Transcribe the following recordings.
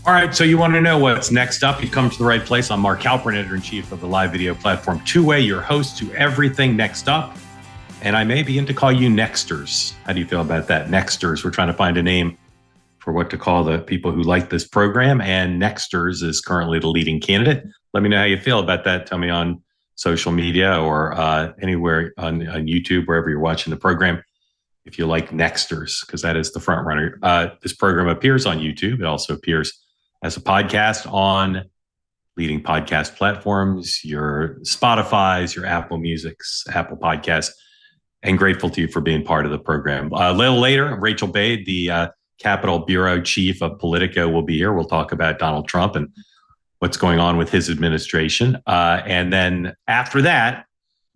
All right, so you want to know what's next up? You've come to the right place. I'm Mark Halperin, editor-in-chief of the live video platform Two-Way, your host to everything next up. And I may begin to call you Nexters. How do you feel about that? Nexters. We're trying to find a name for what to call the people who like this program. And Nexters is currently the leading candidate. Let me know how you feel about that. Tell me on social media or anywhere on YouTube, wherever you're watching the program, if you like Nexters, because that is the front runner. This program appears on YouTube. It also appears as a podcast on leading podcast platforms, your Spotify's, your Apple Music's, Apple Podcasts, and grateful to you for being part of the program. A little later, Rachel Bade, the Capitol Bureau Chief of Politico, will be here. We'll talk about Donald Trump and what's going on with his administration. And then after that,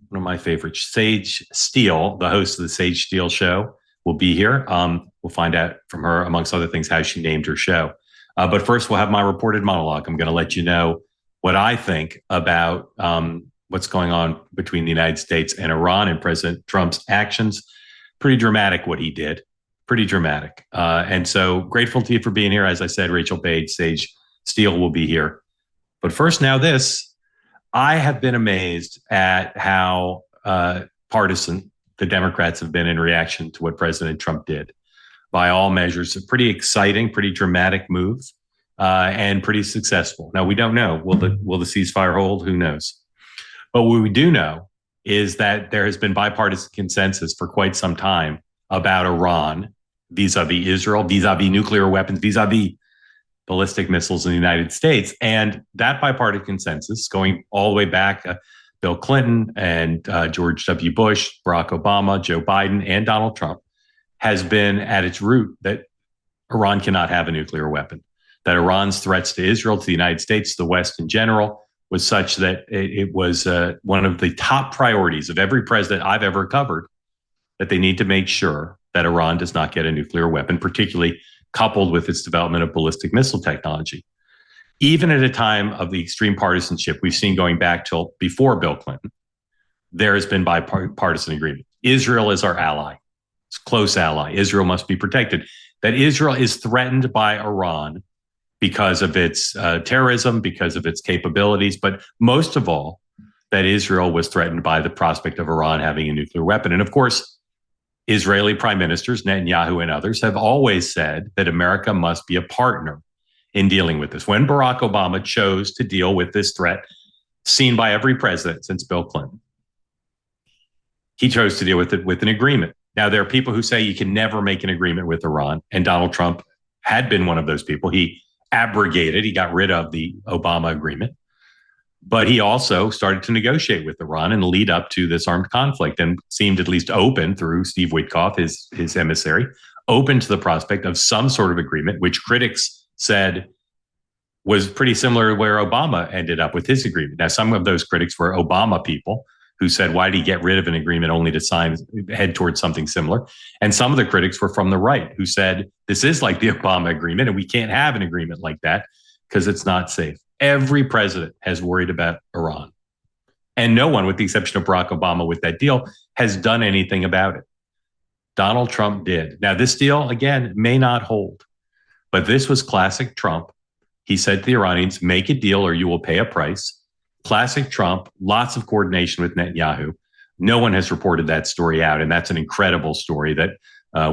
one of my favorites, Sage Steele, the host of the Sage Steele show, will be here. We'll find out from her, amongst other things, how she named her show. But first, we'll have my reported monologue. I'm going to let you know what I think about what's going on between the United States and Iran and President Trump's actions. Pretty dramatic what he did. Pretty dramatic. And so grateful to you for being here. As I said, Rachael Bade, Sage Steele will be here. But first, now this. I have been amazed at how partisan the Democrats have been in reaction to what President Trump did. By all measures, a pretty exciting, pretty dramatic move, and pretty successful. Now, we don't know. Will the ceasefire hold? Who knows? But what we do know is that there has been bipartisan consensus for quite some time about Iran vis-a-vis Israel, vis-a-vis nuclear weapons, vis-a-vis ballistic missiles in the United States. And that bipartisan consensus, going all the way back, Bill Clinton and George W. Bush, Barack Obama, Joe Biden, and Donald Trump, has been at its root that Iran cannot have a nuclear weapon, that Iran's threats to Israel, to the United States, to the West in general, was such that it was one of the top priorities of every president I've ever covered, that they need to make sure that Iran does not get a nuclear weapon, particularly coupled with its development of ballistic missile technology. Even at a time of the extreme partisanship we've seen going back till before Bill Clinton, there has been bipartisan agreement. Israel is our ally. It's a close ally. Israel must be protected. That Israel is threatened by Iran because of its terrorism, because of its capabilities, but most of all, that Israel was threatened by the prospect of Iran having a nuclear weapon. And of course, Israeli prime ministers, Netanyahu and others, have always said that America must be a partner in dealing with this. When Barack Obama chose to deal with this threat, seen by every president since Bill Clinton, he chose to deal with it with an agreement. Now, there are people who say you can never make an agreement with Iran, and Donald Trump had been one of those people. He abrogated, he got rid of the Obama agreement, but he also started to negotiate with Iran and lead up to this armed conflict and seemed at least open through Steve Witkoff, his emissary, open to the prospect of some sort of agreement, which critics said was pretty similar to where Obama ended up with his agreement. Now, some of those critics were Obama people who said, why did he get rid of an agreement only to head towards something similar? And some of the critics were from the right who said, this is like the Obama agreement and we can't have an agreement like that because it's not safe. Every president has worried about Iran. And no one, with the exception of Barack Obama with that deal, has done anything about it. Donald Trump did. Now, this deal, again, may not hold, but this was classic Trump. He said to the Iranians, make a deal or you will pay a price. Classic Trump, lots of coordination with Netanyahu. No one has reported that story out, and that's an incredible story that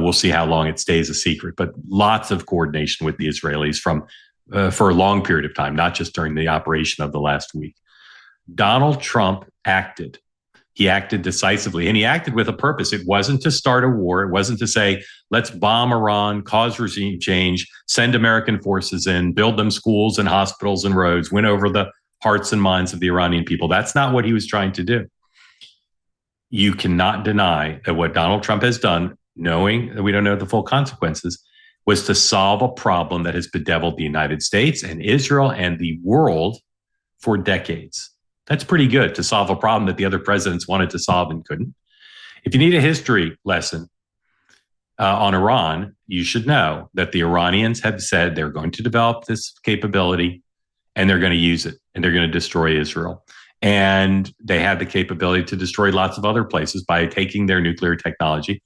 we'll see how long it stays a secret, but lots of coordination with the Israelis for a long period of time, not just during the operation of the last week. Donald Trump acted. He acted decisively, and he acted with a purpose. It wasn't to start a war. It wasn't to say, let's bomb Iran, cause regime change, send American forces in, build them schools and hospitals and roads, win over the hearts and minds of the Iranian people. That's not what he was trying to do. You cannot deny that what Donald Trump has done, knowing that we don't know the full consequences, was to solve a problem that has bedeviled the United States and Israel and the world for decades. That's pretty good, to solve a problem that the other presidents wanted to solve and couldn't. If you need a history lesson on Iran, you should know that the Iranians have said they're going to develop this capability and they're going to use it and they're going to destroy Israel. And they have the capability to destroy lots of other places by taking their nuclear technology,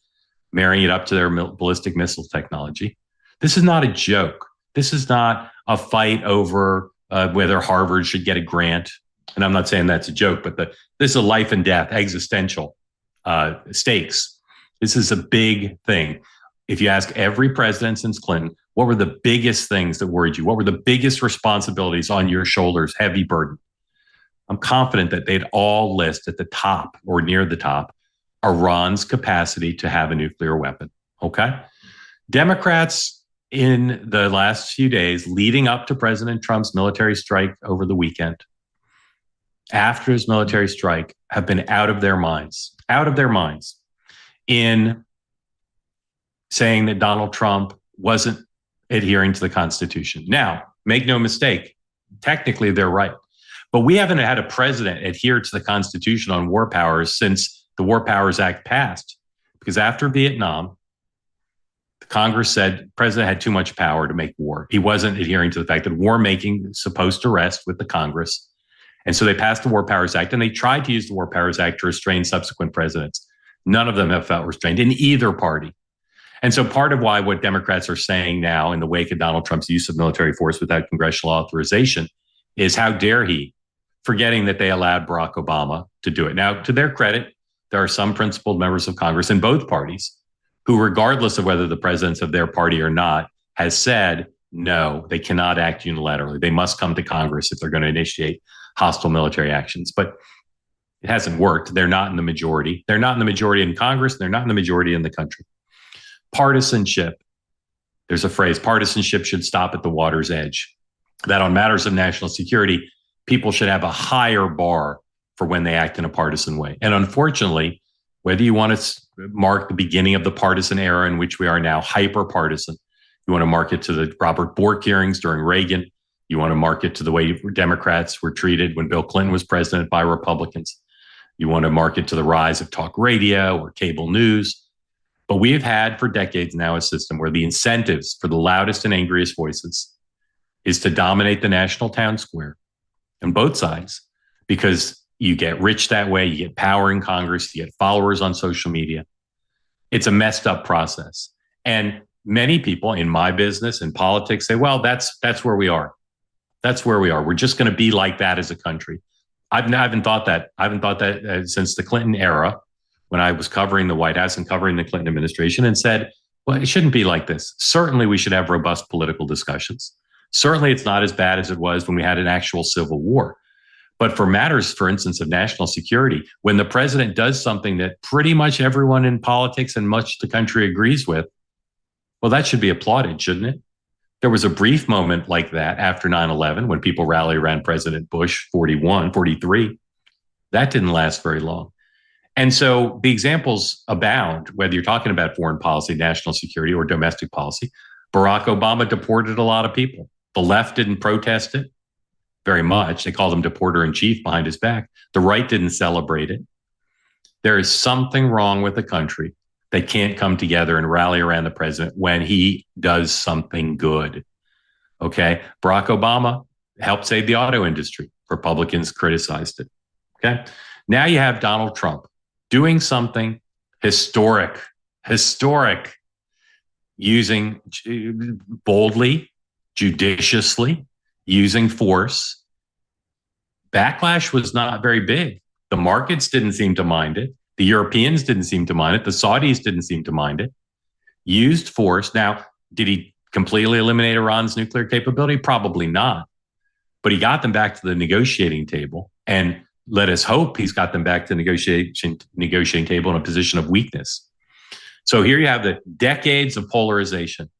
marrying it up to their ballistic missile technology. This is not a joke. This is not a fight over whether Harvard should get a grant. And I'm not saying that's a joke, but this is a life and death, existential stakes. This is a big thing. If you ask every president since Clinton, what were the biggest things that worried you? What were the biggest responsibilities on your shoulders, heavy burden? I'm confident that they'd all list at the top or near the top Iran's capacity to have a nuclear weapon. Okay? Democrats in the last few days leading up to President Trump's military strike over the weekend, after his military strike, have been out of their minds in saying that Donald Trump wasn't adhering to the Constitution. Now, make no mistake, technically they're right. But we haven't had a president adhere to the Constitution on war powers since the War Powers Act passed. Because after Vietnam, the Congress said the president had too much power to make war. He wasn't adhering to the fact that war making is supposed to rest with the Congress. And so they passed the War Powers Act, and they tried to use the War Powers Act to restrain subsequent presidents. None of them have felt restrained in either party. And so part of why what Democrats are saying now in the wake of Donald Trump's use of military force without congressional authorization is how dare he, forgetting that they allowed Barack Obama to do it. Now, to their credit, there are some principled members of Congress in both parties who, regardless of whether the president's of their party or not, has said, no, they cannot act unilaterally. They must come to Congress if they're going to initiate hostile military actions. But it hasn't worked. They're not in the majority. They're not in the majority in Congress. They're not in the majority in the country. Partisanship. There's a phrase, partisanship should stop at the water's edge. That on matters of national security, people should have a higher bar for when they act in a partisan way. And unfortunately, whether you want to mark the beginning of the partisan era in which we are now, hyper-partisan, you want to mark it to the Robert Bork hearings during Reagan, you want to mark it to the way Democrats were treated when Bill Clinton was president by Republicans, you want to mark it to the rise of talk radio or cable news. But we have had for decades now a system where the incentives for the loudest and angriest voices is to dominate the national town square on both sides, because you get rich that way, you get power in Congress, you get followers on social media. It's a messed up process. And many people in my business and politics say, well, that's where we are. That's where we are. We're just going to be like that as a country. I haven't thought that. I haven't thought that since the Clinton era, when I was covering the White House and covering the Clinton administration, and said, well, it shouldn't be like this. Certainly we should have robust political discussions. Certainly it's not as bad as it was when we had an actual civil war. But for matters, for instance, of national security, when the president does something that pretty much everyone in politics and much of the country agrees with, well, that should be applauded, shouldn't it? There was a brief moment like that after 9/11 when people rallied around President Bush, 41, 43. That didn't last very long. And so the examples abound, whether you're talking about foreign policy, national security, or domestic policy. Barack Obama deported a lot of people. The left didn't protest it very much. They called him deporter in chief behind his back. The right didn't celebrate it. There is something wrong with the country that can't come together and rally around the president when he does something good. Okay. Barack Obama helped save the auto industry. Republicans criticized it. Okay. Now you have Donald Trump doing something historic, using boldly, judiciously, using force. Backlash was not very big. The markets didn't seem to mind it. The Europeans didn't seem to mind it. The Saudis didn't seem to mind it. Used force. Now, did he completely eliminate Iran's nuclear capability? Probably not. But he got them back to the negotiating table, and let us hope he's got them back to the negotiating table in a position of weakness. So here you have the decades of polarization,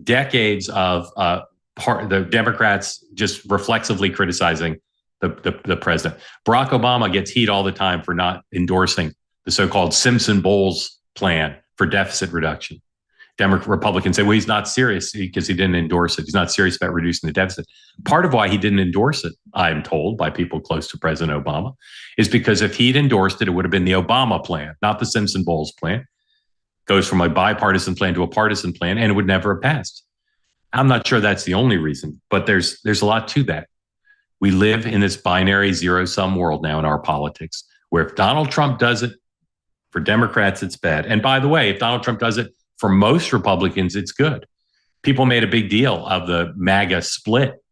decades of the Democrats just reflexively criticizing the president. Barack Obama gets heat all the time for not endorsing the so-called Simpson-Bowles plan for deficit reduction. Republicans say, well, he's not serious because he didn't endorse it. He's not serious about reducing the deficit. Part of why he didn't endorse it, I'm told by people close to President Obama, is because if he'd endorsed it, it would have been the Obama plan, not the Simpson-Bowles plan. Goes from a bipartisan plan to a partisan plan, and it would never have passed. I'm not sure that's the only reason, but there's a lot to that. We live in this binary zero-sum world now in our politics, where if Donald Trump does it, for Democrats, it's bad. And by the way, if Donald Trump does it, for most Republicans, it's good. people made a big deal of the MAGA split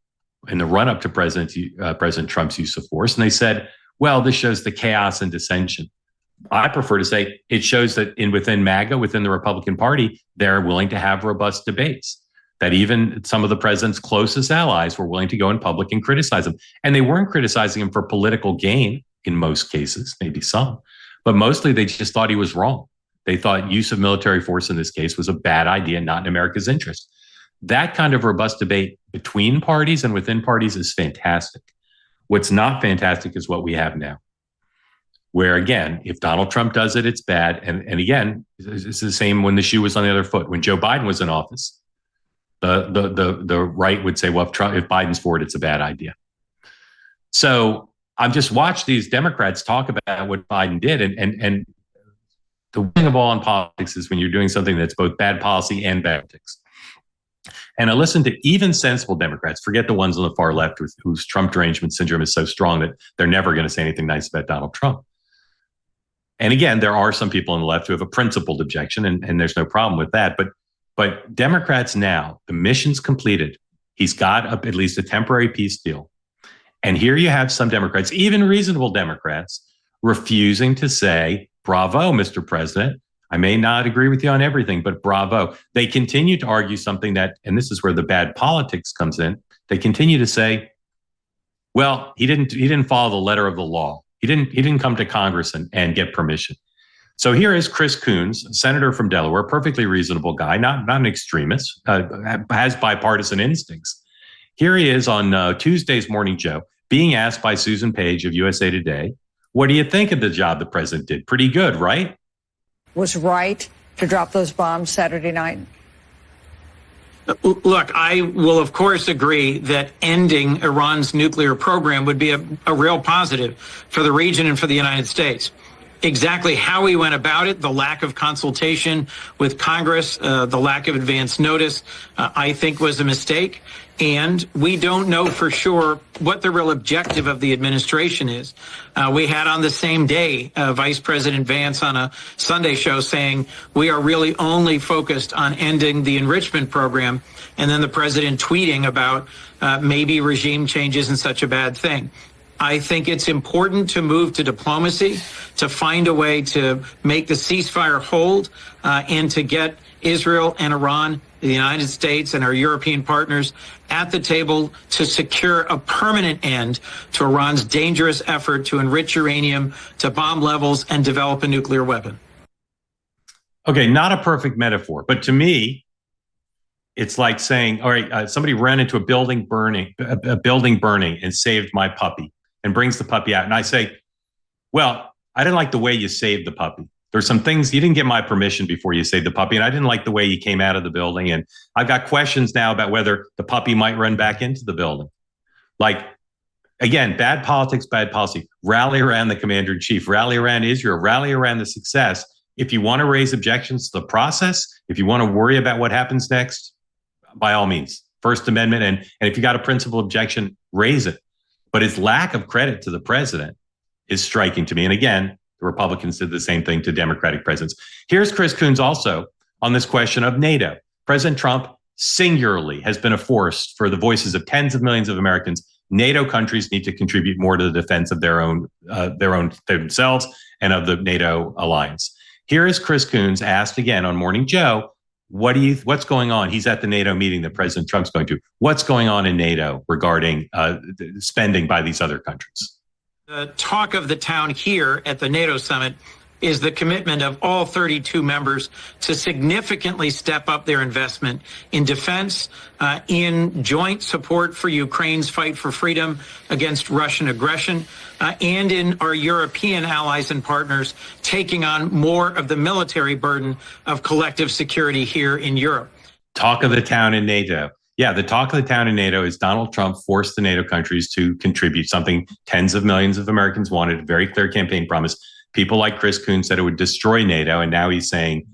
in the run-up to President Trump's use of force. And they said, well, this shows the chaos and dissension. I prefer to say it shows that within MAGA, within the Republican Party, they're willing to have robust debates, that even some of the president's closest allies were willing to go in public and criticize him. And they weren't criticizing him for political gain in most cases, maybe some, but mostly they just thought he was wrong. They thought use of military force in this case was a bad idea, not in America's interest. That kind of robust debate between parties and within parties is fantastic. What's not fantastic is what we have now, where, again, if Donald Trump does it, it's bad. And again, it's the same when the shoe was on the other foot. When Joe Biden was in office, the right would say, well, if Biden's for it, it's a bad idea. So I've just watched these Democrats talk about what Biden did. And the winning of all in politics is when you're doing something that's both bad policy and bad politics. And I listen to even sensible Democrats, forget the ones on the far left whose Trump derangement syndrome is so strong that they're never going to say anything nice about Donald Trump. And again, there are some people on the left who have a principled objection, and there's no problem with that. But Democrats now, the mission's completed. He's got at least a temporary peace deal. And here you have some Democrats, even reasonable Democrats, refusing to say, bravo, Mr. President. I may not agree with you on everything, but bravo. They continue to argue something that, and this is where the bad politics comes in. They continue to say, well, he didn't follow the letter of the law. He didn't come to Congress and get permission. So here is Chris Coons, senator from Delaware, perfectly reasonable guy, not an extremist, has bipartisan instincts. Here he is on Tuesday's Morning Joe, being asked by Susan Page of USA Today, what do you think of the job the president did? Pretty good, right? Was right to drop those bombs Saturday night? Look, I will, of course, agree that ending Iran's nuclear program would be a real positive for the region and for the United States. Exactly how he went about it, the lack of consultation with Congress, the lack of advance notice, I think was a mistake. And we don't know for sure what the real objective of the administration is. We had on the same day Vice President Vance on a Sunday show saying we are really only focused on ending the enrichment program. And then the president tweeting about maybe regime change isn't such a bad thing. I think it's important to move to diplomacy, to find a way to make the ceasefire hold, and to get Israel and Iran, the United States and our European partners at the table to secure a permanent end to Iran's dangerous effort to enrich uranium to bomb levels and develop a nuclear weapon. Okay, not a perfect metaphor, but to me, it's like saying, all right, somebody ran into a building burning and saved my puppy and brings the puppy out. And I say, well, I didn't like the way you saved the puppy. There's some things you didn't get my permission before you saved the puppy. And I didn't like the way you came out of the building. And I've got questions now about whether the puppy might run back into the building. Like, again, bad politics, bad policy. Rally around the commander in chief, rally around Israel, rally around the success. If you want to raise objections to the process, if you want to worry about what happens next, by all means, First Amendment. And if you got a principal objection, raise it. But his lack of credit to the president is striking to me. And again, the Republicans did the same thing to Democratic presidents. Here's Chris Coons also on this question of NATO. President Trump singularly has been a force for the voices of tens of millions of Americans. NATO countries need to contribute more to the defense of their own themselves and of the NATO alliance. Here is Chris Coons asked again on Morning Joe, what's going on? He's at the NATO meeting that President Trump's going to. What's going on in NATO regarding spending by these other countries? The talk of the town here at the NATO summit is the commitment of all 32 members to significantly step up their investment in defense, in joint support for Ukraine's fight for freedom against Russian aggression, and in our European allies and partners taking on more of the military burden of collective security here in Europe. Talk of the town in NATO. Yeah, the talk of the town in NATO is Donald Trump forced the NATO countries to contribute something tens of millions of Americans wanted, a very clear campaign promise. People like Chris Coons said it would destroy NATO, and now he's saying,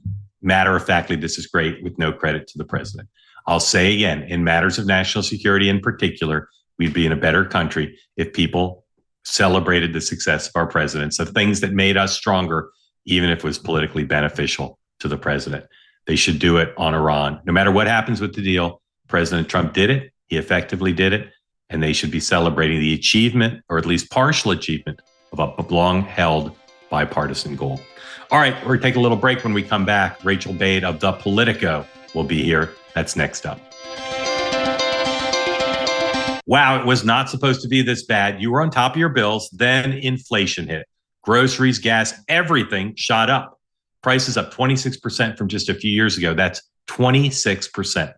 matter-of-factly, this is great with no credit to the president. I'll say again, in matters of national security in particular, we'd be in a better country if people celebrated the success of our presidents, the things that made us stronger, even if it was politically beneficial to the president. They should do it on Iran. No matter what happens with the deal, President Trump did it. He effectively did it. And they should be celebrating the achievement, or at least partial achievement, of a long-held bipartisan goal. All right, we're going to take a little break. When we come back, Rachel Bade of the Politico will be here. That's next up. Wow, it was not supposed to be this bad. You were on top of your bills, then inflation hit. Groceries, gas, everything shot up. Prices up 26% from just a few years ago. That's 26%.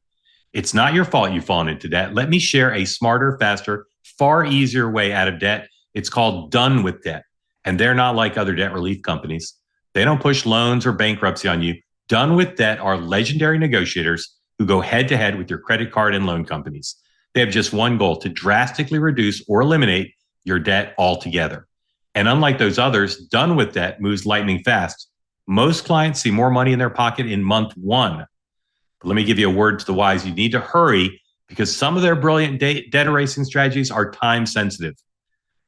It's not your fault you've fallen into debt. Let me share a smarter, faster, far easier way out of debt. It's called Done with Debt. And they're not like other debt relief companies. They don't push loans or bankruptcy on you. Done with Debt are legendary negotiators who go head to head with your credit card and loan companies. They have just one goal: to drastically reduce or eliminate your debt altogether. And unlike those others, Done with Debt moves lightning fast. Most clients see more money in their pocket in month one. But let me give you a word to the wise. You need to hurry, because some of their brilliant debt erasing strategies are time sensitive.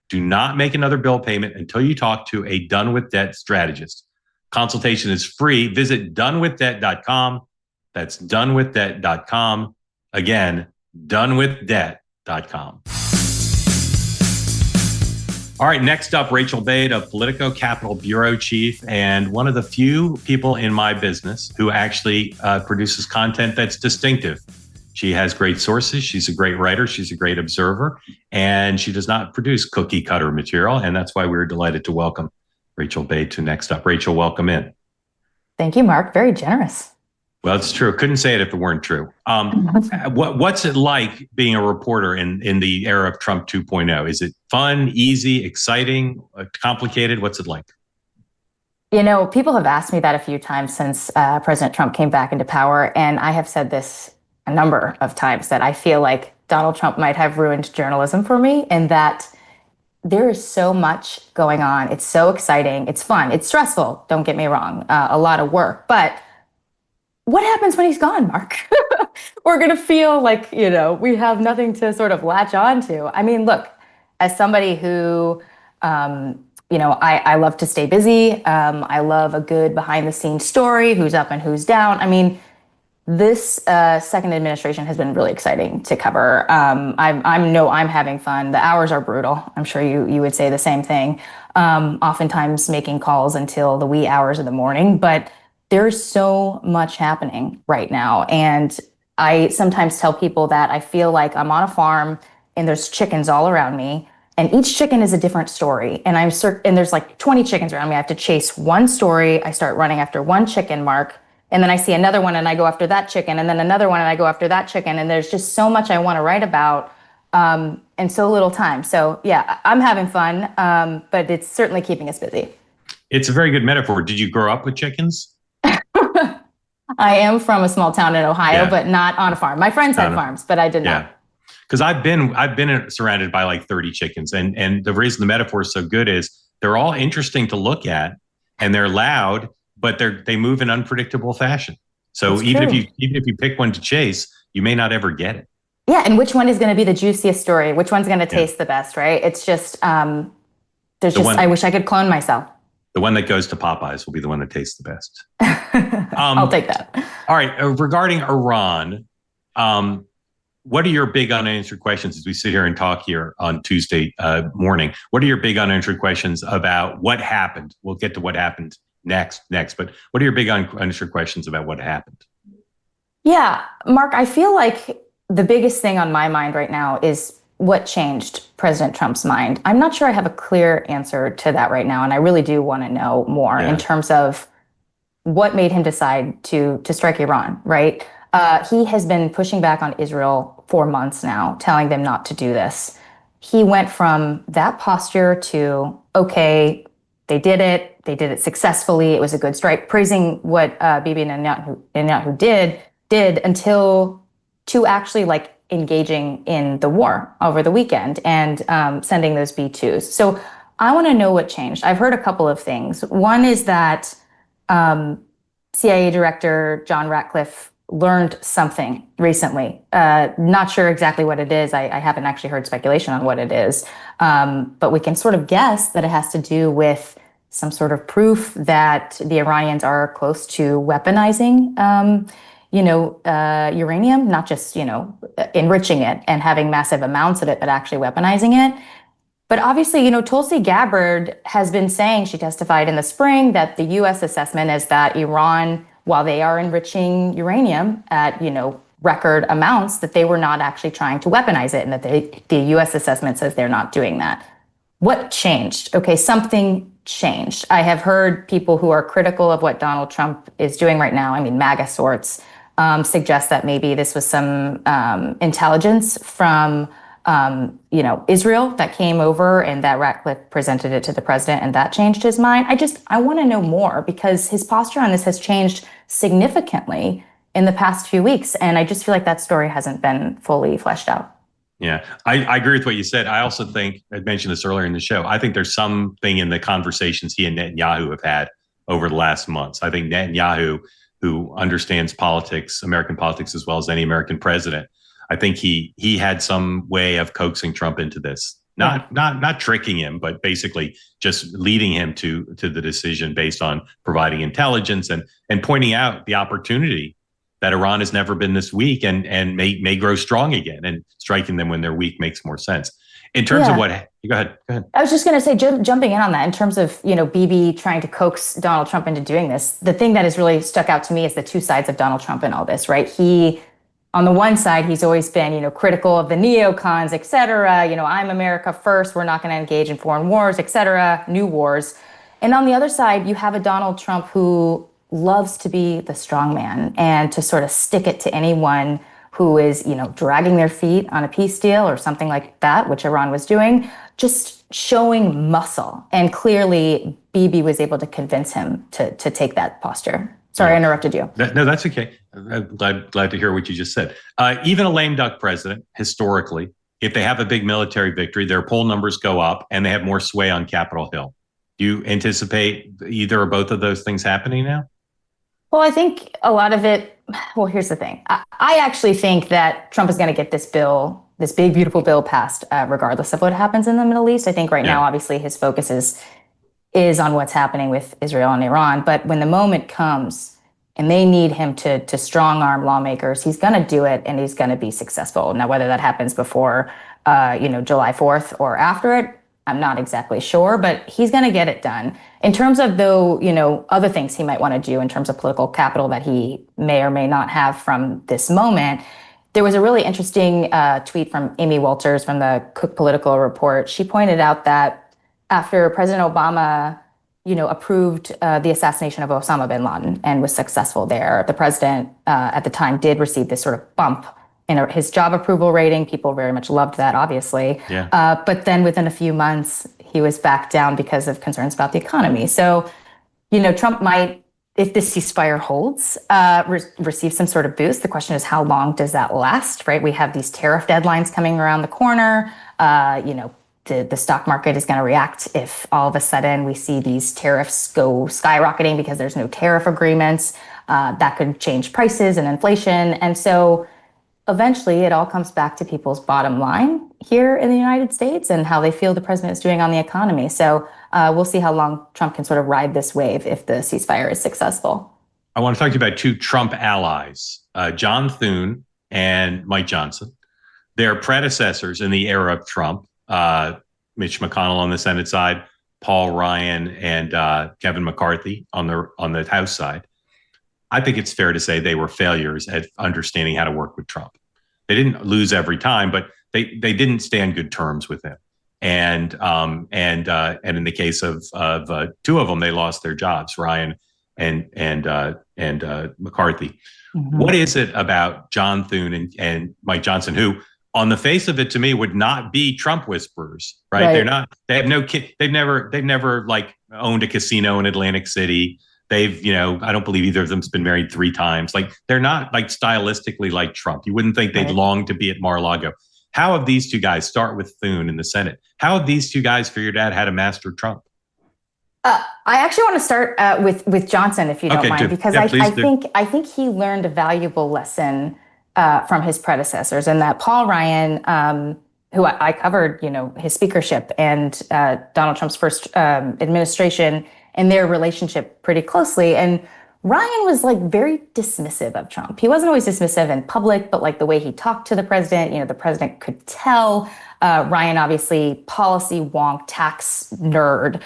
Do not make another bill payment until you talk to a Done with Debt strategist. Consultation is free. Visit donewithdebt.com. That's donewithdebt.com. Again, donewithdebt.com. All right, next up, Rachel Bade of Politico, Capitol Bureau Chief, and one of the few people in my business who actually produces content that's distinctive. She has great sources. She's a great writer. She's a great observer, and she does not produce cookie cutter material. And that's why we're delighted to welcome Rachel Bade to Next Up. Rachel, welcome in. Thank you, Mark. Very generous. Well, it's true. Couldn't say it if it weren't true. What's it like being a reporter in the era of Trump 2.0? Is it fun, easy, exciting, complicated? What's it like? You know, people have asked me that a few times since President Trump came back into power. And I have said this a number of times, that I feel like Donald Trump might have ruined journalism for me, and that there is so much going on. It's so exciting. It's fun. It's stressful. Don't get me wrong. A lot of work. But what happens when he's gone, Mark? We're going to feel like, we have nothing to sort of latch on to. I mean, look, as somebody who, I love to stay busy. I love a good behind the scenes story, who's up and who's down. I mean, this second administration has been really exciting to cover. I'm having fun. The hours are brutal. I'm sure you would say the same thing. Oftentimes making calls until the wee hours of the morning, but there's so much happening right now. And I sometimes tell people that I feel like I'm on a farm and there's chickens all around me, and each chicken is a different story. And and there's like 20 chickens around me. I have to chase one story. I start running after one chicken, Mark. And then I see another one and I go after that chicken, and then another one and I go after that chicken. And there's just so much I want to write about, and so little time. So yeah, I'm having fun, but it's certainly keeping us busy. It's a very good metaphor. Did you grow up with chickens? I am from a small town in Ohio, but not on a farm. My friends had farms, but I did not. Because I've been surrounded by like 30 chickens. And the reason the metaphor is so good is they're all interesting to look at, and they're loud, but they move in unpredictable fashion. So even if you pick one to chase, you may not ever get it. Yeah, and which one is going to be the juiciest story? Which one's going to taste the best, right? It's just I wish I could clone myself. The one that goes to Popeyes will be the one that tastes the best. I'll take that. All right. Regarding Iran, what are your big unanswered questions as we sit here and talk here on Tuesday morning? What are your big unanswered questions about what happened? We'll get to what happened next. But what are your big unanswered questions about what happened? Yeah, Mark, I feel like the biggest thing on my mind right now is what changed President Trump's mind. I'm not sure I have a clear answer to that right now, and I really do want to know more in terms of what made him decide to strike Iran, right? He has been pushing back on Israel for months now, telling them not to do this. He went from that posture to, okay, they did it successfully, it was a good strike, praising what Bibi Netanyahu did until to actually engaging in the war over the weekend and sending those B-2s. So I want to know what changed. I've heard a couple of things. One is that CIA Director John Ratcliffe learned something recently. Not sure exactly what it is. I haven't actually heard speculation on what it is. But we can sort of guess that it has to do with some sort of proof that the Iranians are close to weaponizing, uranium, not just, enriching it and having massive amounts of it, but actually weaponizing it. But obviously, Tulsi Gabbard has been saying, she testified in the spring, that the U.S. assessment is that Iran, while they are enriching uranium at, record amounts, that they were not actually trying to weaponize it, and that the U.S. assessment says they're not doing that. What changed? Okay, something changed. I have heard people who are critical of what Donald Trump is doing right now, MAGA sorts, suggest that maybe this was some intelligence from Israel that came over and that Ratcliffe presented it to the president and that changed his mind. I want to know more, because his posture on this has changed significantly in the past few weeks. And I just feel like that story hasn't been fully fleshed out. Yeah, I agree with what you said. I also think, I mentioned this earlier in the show, I think there's something in the conversations he and Netanyahu have had over the last months. I think Netanyahu, who understands politics, American politics, as well as any American president, I think he had some way of coaxing Trump into this, not tricking him, but basically just leading him to the decision based on providing intelligence and pointing out the opportunity that Iran has never been this weak and may grow strong again, and striking them when they're weak makes more sense. In terms of what, go ahead. I was just going to say, jumping in on that, in terms of, Bibi trying to coax Donald Trump into doing this, the thing that has really stuck out to me is the two sides of Donald Trump in all this, right? On the one side, he's always been, critical of the neocons, et cetera. I'm America first. We're not going to engage in foreign wars, et cetera, new wars. And on the other side, you have a Donald Trump who loves to be the strong man and to sort of stick it to anyone who is, dragging their feet on a peace deal or something like that, which Iran was doing, just showing muscle. And clearly, Bibi was able to convince him to take that posture. Sorry, I interrupted you. No, that's okay. I'm glad to hear what you just said. Even a lame duck president, historically, if they have a big military victory, their poll numbers go up and they have more sway on Capitol Hill. Do you anticipate either or both of those things happening now? Well, I think a lot of it, here's the thing. I actually think that Trump is going to get this bill, this big, beautiful bill passed, regardless of what happens in the Middle East. I think right now, obviously, his focus is on what's happening with Israel and Iran. But when the moment comes and they need him to strong arm lawmakers, he's going to do it and he's going to be successful. Now, whether that happens before, July 4th or after it, I'm not exactly sure, but he's going to get it done. In terms of, though, other things he might want to do in terms of political capital that he may or may not have from this moment, there was a really interesting tweet from Amy Walters from the Cook Political Report. She pointed out that after President Obama, approved the assassination of Osama bin Laden and was successful there, the president at the time did receive this sort of bump in his job approval rating. People very much loved that, obviously. Yeah. But then within a few months, he was back down because of concerns about the economy. So, Trump might, if this ceasefire holds, receive some sort of boost. The question is, how long does that last, right? We have these tariff deadlines coming around the corner. The stock market is going to react if all of a sudden we see these tariffs go skyrocketing because there's no tariff agreements. That could change prices and inflation. And so eventually it all comes back to people's bottom line here in the United States and how they feel the president is doing on the economy. So we'll see how long Trump can sort of ride this wave if the ceasefire is successful. I want to talk to you about two Trump allies, John Thune and Mike Johnson. Their predecessors in the era of Trump, Mitch McConnell on the Senate side, Paul Ryan and Kevin McCarthy on the House side. I think it's fair to say they were failures at understanding how to work with Trump. They didn't lose every time, but they didn't stand good terms with him. And in the case of two of them, they lost their jobs, Ryan and McCarthy. Mm-hmm. What is it about John Thune and Mike Johnson, who on the face of it to me would not be Trump whisperers, right? They're not. They have no kid. They've never like owned a casino in Atlantic City. They've, I don't believe either of them's been married 3 times. Like, they're not like stylistically like Trump. You wouldn't think they'd long to be at Mar-a-Lago. How have these two guys, start with Thune in the Senate, how have these two guys figured out how to master Trump? I actually want to start with Johnson, if you don't mind, because I think he learned a valuable lesson from his predecessors, and that Paul Ryan, who I covered, his speakership and Donald Trump's first administration, and their relationship pretty closely. And Ryan was like very dismissive of Trump. He wasn't always dismissive in public, but like the way he talked to the president, the president could tell. Ryan, obviously, policy wonk, tax nerd,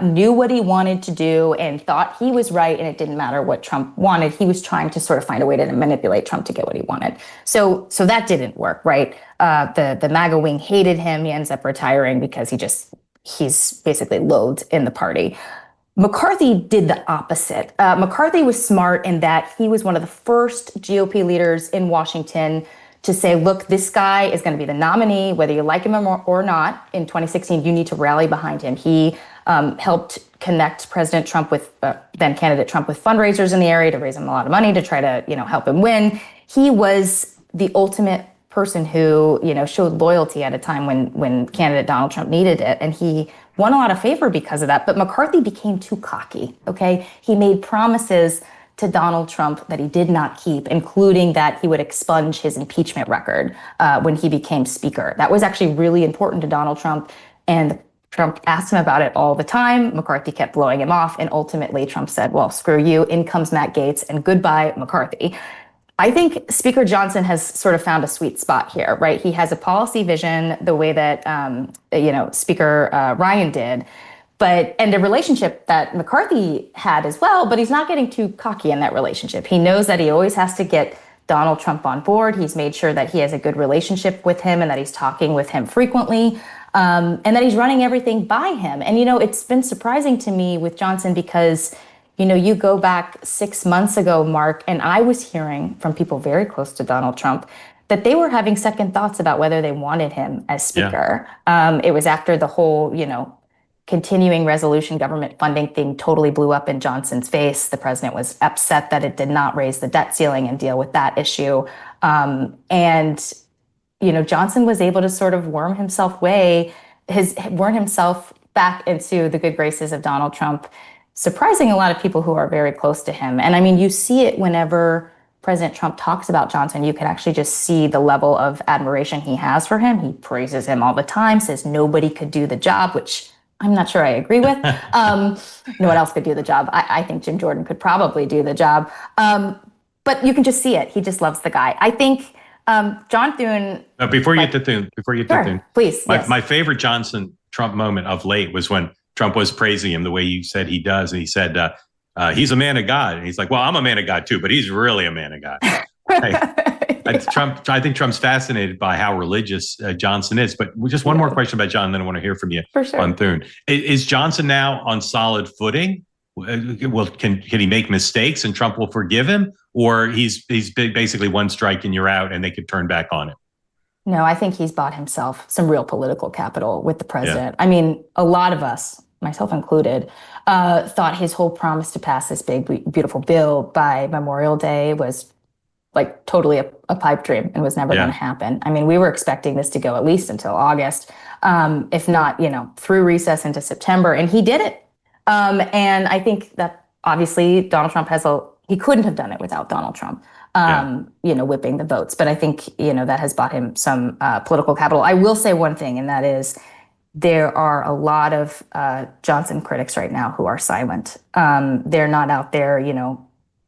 knew what he wanted to do and thought he was right, and it didn't matter what Trump wanted. He was trying to sort of find a way to manipulate Trump to get what he wanted. So that didn't work, right? The MAGA wing hated him. He ends up retiring because he's basically loathed in the party. McCarthy did the opposite. McCarthy was smart in that he was one of the first GOP leaders in Washington to say, look, this guy is going to be the nominee, whether you like him or not. In 2016, you need to rally behind him. He helped connect President Trump with then candidate Trump with fundraisers in the area to raise him a lot of money to try to help him win. He was the ultimate person who showed loyalty at a time when candidate Donald Trump needed it, and he won a lot of favor because of that. But McCarthy became too cocky. Okay, he made promises to Donald Trump that he did not keep, including that he would expunge his impeachment record when he became speaker. That was actually really important to Donald Trump, and Trump asked him about it all the time. McCarthy kept blowing him off, and ultimately Trump said, well, screw you, in comes Matt Gaetz, and goodbye, McCarthy. I think Speaker Johnson has sort of found a sweet spot here, right? He has a policy vision the way that, Speaker Ryan did, and a relationship that McCarthy had as well, but he's not getting too cocky in that relationship. He knows that he always has to get Donald Trump on board. He's made sure that he has a good relationship with him and that he's talking with him frequently, and that he's running everything by him. And, it's been surprising to me with Johnson because you go back 6 months ago, Mark, and I was hearing from people very close to Donald Trump that they were having second thoughts about whether they wanted him as speaker. Yeah. It was after the whole, continuing resolution government funding thing totally blew up in Johnson's face. The president was upset that it did not raise the debt ceiling and deal with that issue. And Johnson was able to sort of worm himself back into the good graces of Donald Trump, surprising a lot of people who are very close to him. And I mean, you see it whenever President Trump talks about Johnson. You can actually just see the level of admiration he has for him. He praises him all the time, says nobody could do the job, which I'm not sure I agree with. No one else could do the job. I think Jim Jordan could probably do the job. But you can just see it. He just loves the guy. I think John Thune. Before you get to Thune, please. My favorite Johnson Trump moment of late was when Trump was praising him the way you said he does. And he said, he's a man of God. And he's like, well, I'm a man of God too, but he's really a man of God. I think Trump's fascinated by how religious Johnson is. But just one more question about John, then I want to hear from you on Thune. Is Johnson now on solid footing? Well, can he make mistakes and Trump will forgive him? Or he's basically one strike and you're out and they could turn back on him? No, I think he's bought himself some real political capital with the president. Yeah. I mean, a lot of us, myself included, thought his whole promise to pass this big, beautiful bill by Memorial Day was like totally a pipe dream and was never going to happen. I mean, we were expecting this to go at least until August, if not, through recess into September, and he did it. And I think that obviously Donald Trump he couldn't have done it without Donald Trump, whipping the votes. But I think, that has bought him some political capital. I will say one thing, and that is there are a lot of Johnson critics right now who are silent. They're not out there,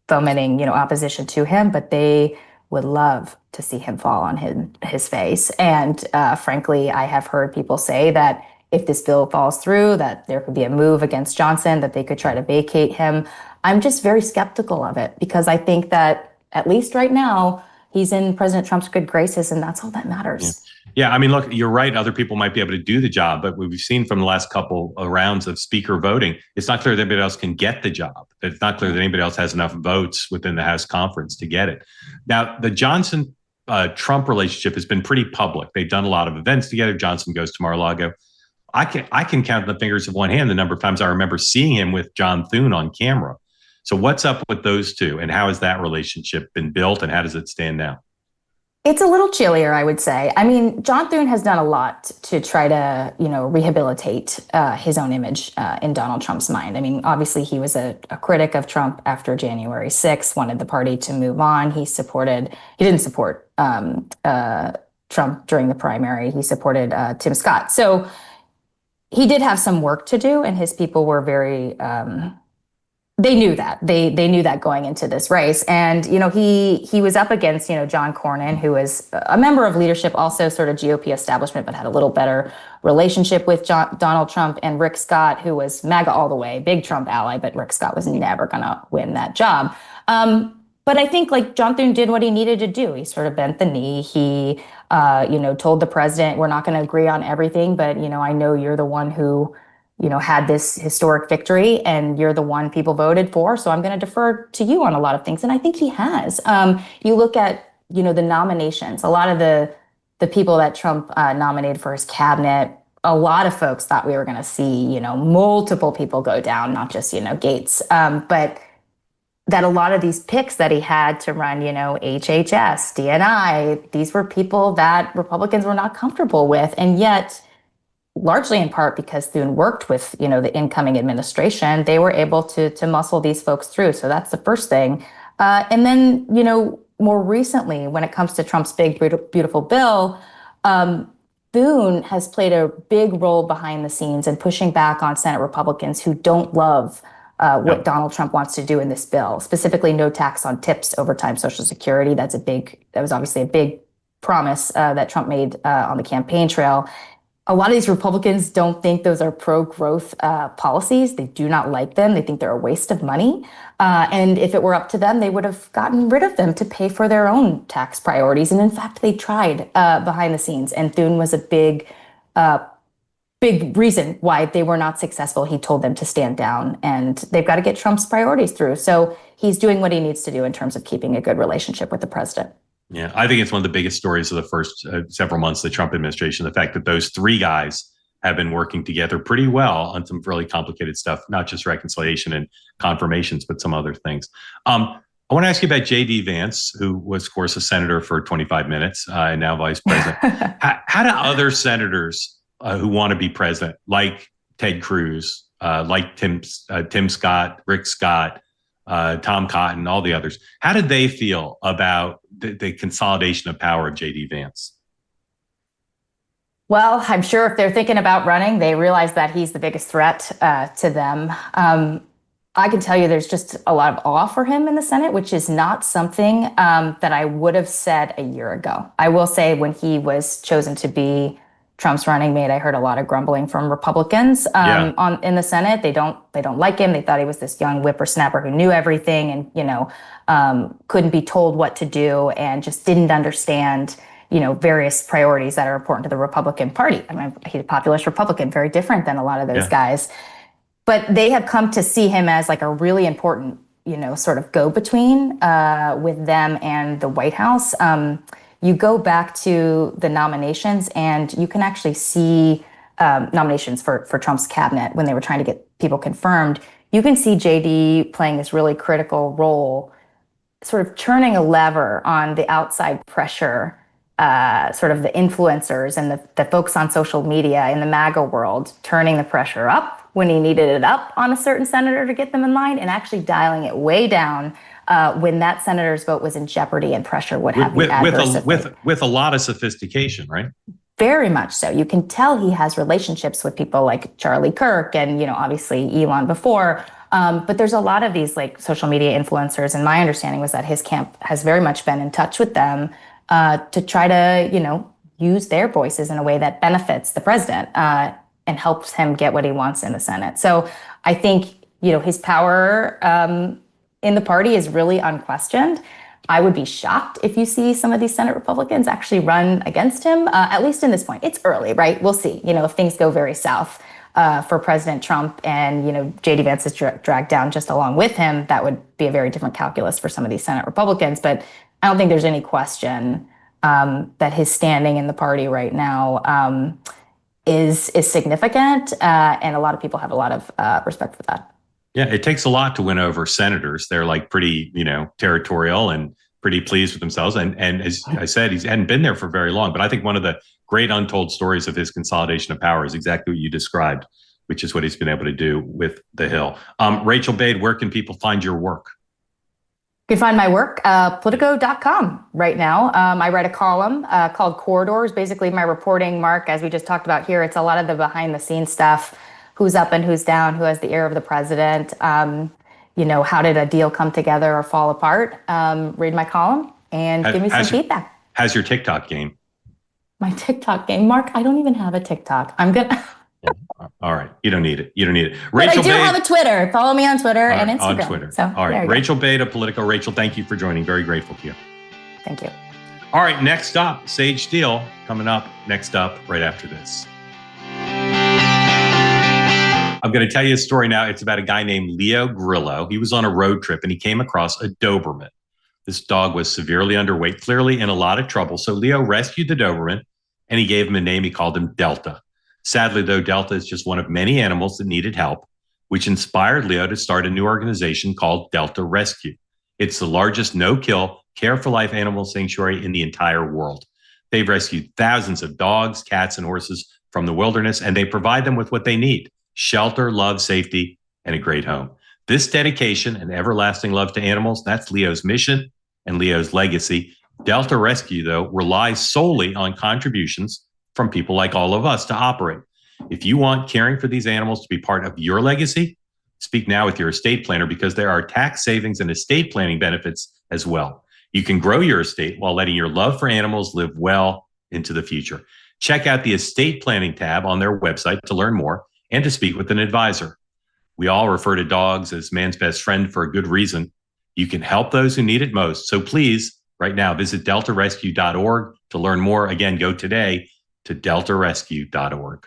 fomenting, opposition to him, but they would love to see him fall on his face. And frankly, I have heard people say that if this bill falls through, that there could be a move against Johnson, that they could try to vacate him. I'm just very skeptical of it because I think that at least right now, he's in President Trump's good graces, and that's all that matters. Yeah, I mean, look, you're right. Other people might be able to do the job, but we've seen from the last couple of rounds of speaker voting, it's not clear that anybody else can get the job. It's not clear that anybody else has enough votes within the House conference to get it. Now, the Johnson-Trump relationship has been pretty public. They've done a lot of events together. Johnson goes to Mar-a-Lago. I can count on the fingers of one hand the number of times I remember seeing him with John Thune on camera. So what's up with those two, and how has that relationship been built, and how does it stand now? It's a little chillier, I would say. I mean, John Thune has done a lot to try to, rehabilitate his own image in Donald Trump's mind. I mean, obviously, he was a critic of Trump after January 6th, wanted the party to move on. He didn't support Trump during the primary. He supported Tim Scott. So, he did have some work to do, and his people were very, they knew that. They knew that going into this race. And, he was up against, John Cornyn, who was a member of leadership, also sort of GOP establishment, but had a little better relationship with Donald Trump, and Rick Scott, who was MAGA all the way, big Trump ally, but Rick Scott was never going to win that job. But I think John Thune did what he needed to do. He sort of bent the knee. He, told the president, we're not going to agree on everything, but, I know you're the one who, had this historic victory, and you're the one people voted for. So I'm going to defer to you on a lot of things. And I think he has. You look at, the nominations, a lot of the people that Trump nominated for his cabinet, a lot of folks thought we were going to see, multiple people go down, not just, Gates. But that a lot of these picks that he had to run, HHS, DNI, these were people that Republicans were not comfortable with. And yet, largely in part because Thune worked with, the incoming administration, they were able to muscle these folks through. So that's the first thing. And then, more recently, when it comes to Trump's big, beautiful bill, Thune has played a big role behind the scenes in pushing back on Senate Republicans who don't love what Donald Trump wants to do in this bill, specifically no tax on tips, overtime Social Security. That was obviously a big promise that Trump made on the campaign trail. A lot of these Republicans don't think those are pro-growth policies. They do not like them. They think they're a waste of money. And if it were up to them, they would have gotten rid of them to pay for their own tax priorities. And in fact, they tried behind the scenes. And Thune was a big reason why they were not successful. He told them to stand down, and they've got to get Trump's priorities through. So he's doing what he needs to do in terms of keeping a good relationship with the president. Yeah, I think it's one of the biggest stories of the first several months of the Trump administration, the fact that those three guys have been working together pretty well on some really complicated stuff, not just reconciliation and confirmations, but some other things. I want to ask you about J.D. Vance, who was, of course, a senator for 25 minutes and now vice president. How do other senators who want to be president, like Ted Cruz, like Tim Scott, Rick Scott, Tom Cotton, all the others, how did they feel about the consolidation of power of J.D. Vance? Well, I'm sure if they're thinking about running, they realize that he's the biggest threat to them. I can tell you there's just a lot of awe for him in the Senate, which is not something that I would have said a year ago. I will say when he was chosen to be Trump's running mate, I heard a lot of grumbling from Republicans in the Senate. They don't like him. They thought he was this young whippersnapper who knew everything and couldn't be told what to do and just didn't understand various priorities that are important to the Republican Party. I mean, he's a populist Republican, very different than a lot of those guys. But they have come to see him as like a really important, sort of go-between with them and the White House. You go back to the nominations and you can actually see nominations for Trump's cabinet when they were trying to get people confirmed. You can see JD playing this really critical role, sort of turning a lever on the outside pressure, sort of the influencers and the folks on social media in the MAGA world, turning the pressure up when he needed it up on a certain senator to get them in line, and actually dialing it way down when that senator's vote was in jeopardy and pressure would have the adverse effect. With a lot of sophistication, right? Very much so. You can tell he has relationships with people like Charlie Kirk and, obviously Elon before. But there's a lot of these like social media influencers. And my understanding was that his camp has very much been in touch with them to try to, use their voices in a way that benefits the president and helps him get what he wants in the Senate. So I think, his power in the party is really unquestioned. I would be shocked if you see some of these Senate Republicans actually run against him, at least in this point. It's early, right? We'll see, if things go very south for President Trump and, J.D. Vance is dragged down just along with him, that would be a very different calculus for some of these Senate Republicans. But I don't think there's any question that his standing in the party right now is significant. And a lot of people have a lot of respect for that. Yeah, it takes a lot to win over senators. They're like pretty, territorial and pretty pleased with themselves. And as I said, he hadn't been there for very long. But I think one of the great untold stories of his consolidation of power is exactly what you described, which is what he's been able to do with the Hill. Rachel Bade, where can people find your work? You can find my work, Politico.com right now. I write a column called Corridors. Basically, my reporting, Mark, as we just talked about here, it's a lot of the behind-the-scenes stuff. Who's up and who's down? Who has the ear of the president? How did a deal come together or fall apart? Read my column and give me some feedback. How's your TikTok game? My TikTok game, Mark. I don't even have a TikTok. I'm gonna. All right, you don't need it. Rachel Bade, have a Twitter. Follow me on Twitter and Instagram. On Twitter. So, all right, Rachel Bade of Politico. Rachel, thank you for joining. Very grateful to you. Thank you. All right, next up, Sage Steele coming up. Next up, right after this. I'm going to tell you a story now. It's about a guy named Leo Grillo. He was on a road trip and he came across a Doberman. This dog was severely underweight, clearly in a lot of trouble. So Leo rescued the Doberman and he gave him a name. He called him Delta. Sadly, though, Delta is just one of many animals that needed help, which inspired Leo to start a new organization called Delta Rescue. It's the largest no-kill, care-for-life animal sanctuary in the entire world. They've rescued thousands of dogs, cats, and horses from the wilderness, and they provide them with what they need: shelter, love, safety, and a great home. This dedication and everlasting love to animals, that's Leo's mission and Leo's legacy. Delta Rescue, though, relies solely on contributions from people like all of us to operate. If you want caring for these animals to be part of your legacy, speak now with your estate planner, because there are tax savings and estate planning benefits as well. You can grow your estate while letting your love for animals live well into the future. Check out the estate planning tab on their website to learn more and to speak with an advisor. We all refer to dogs as man's best friend for a good reason. You can help those who need it most. So please, right now, visit deltarescue.org to learn more. Again, go today to deltarescue.org.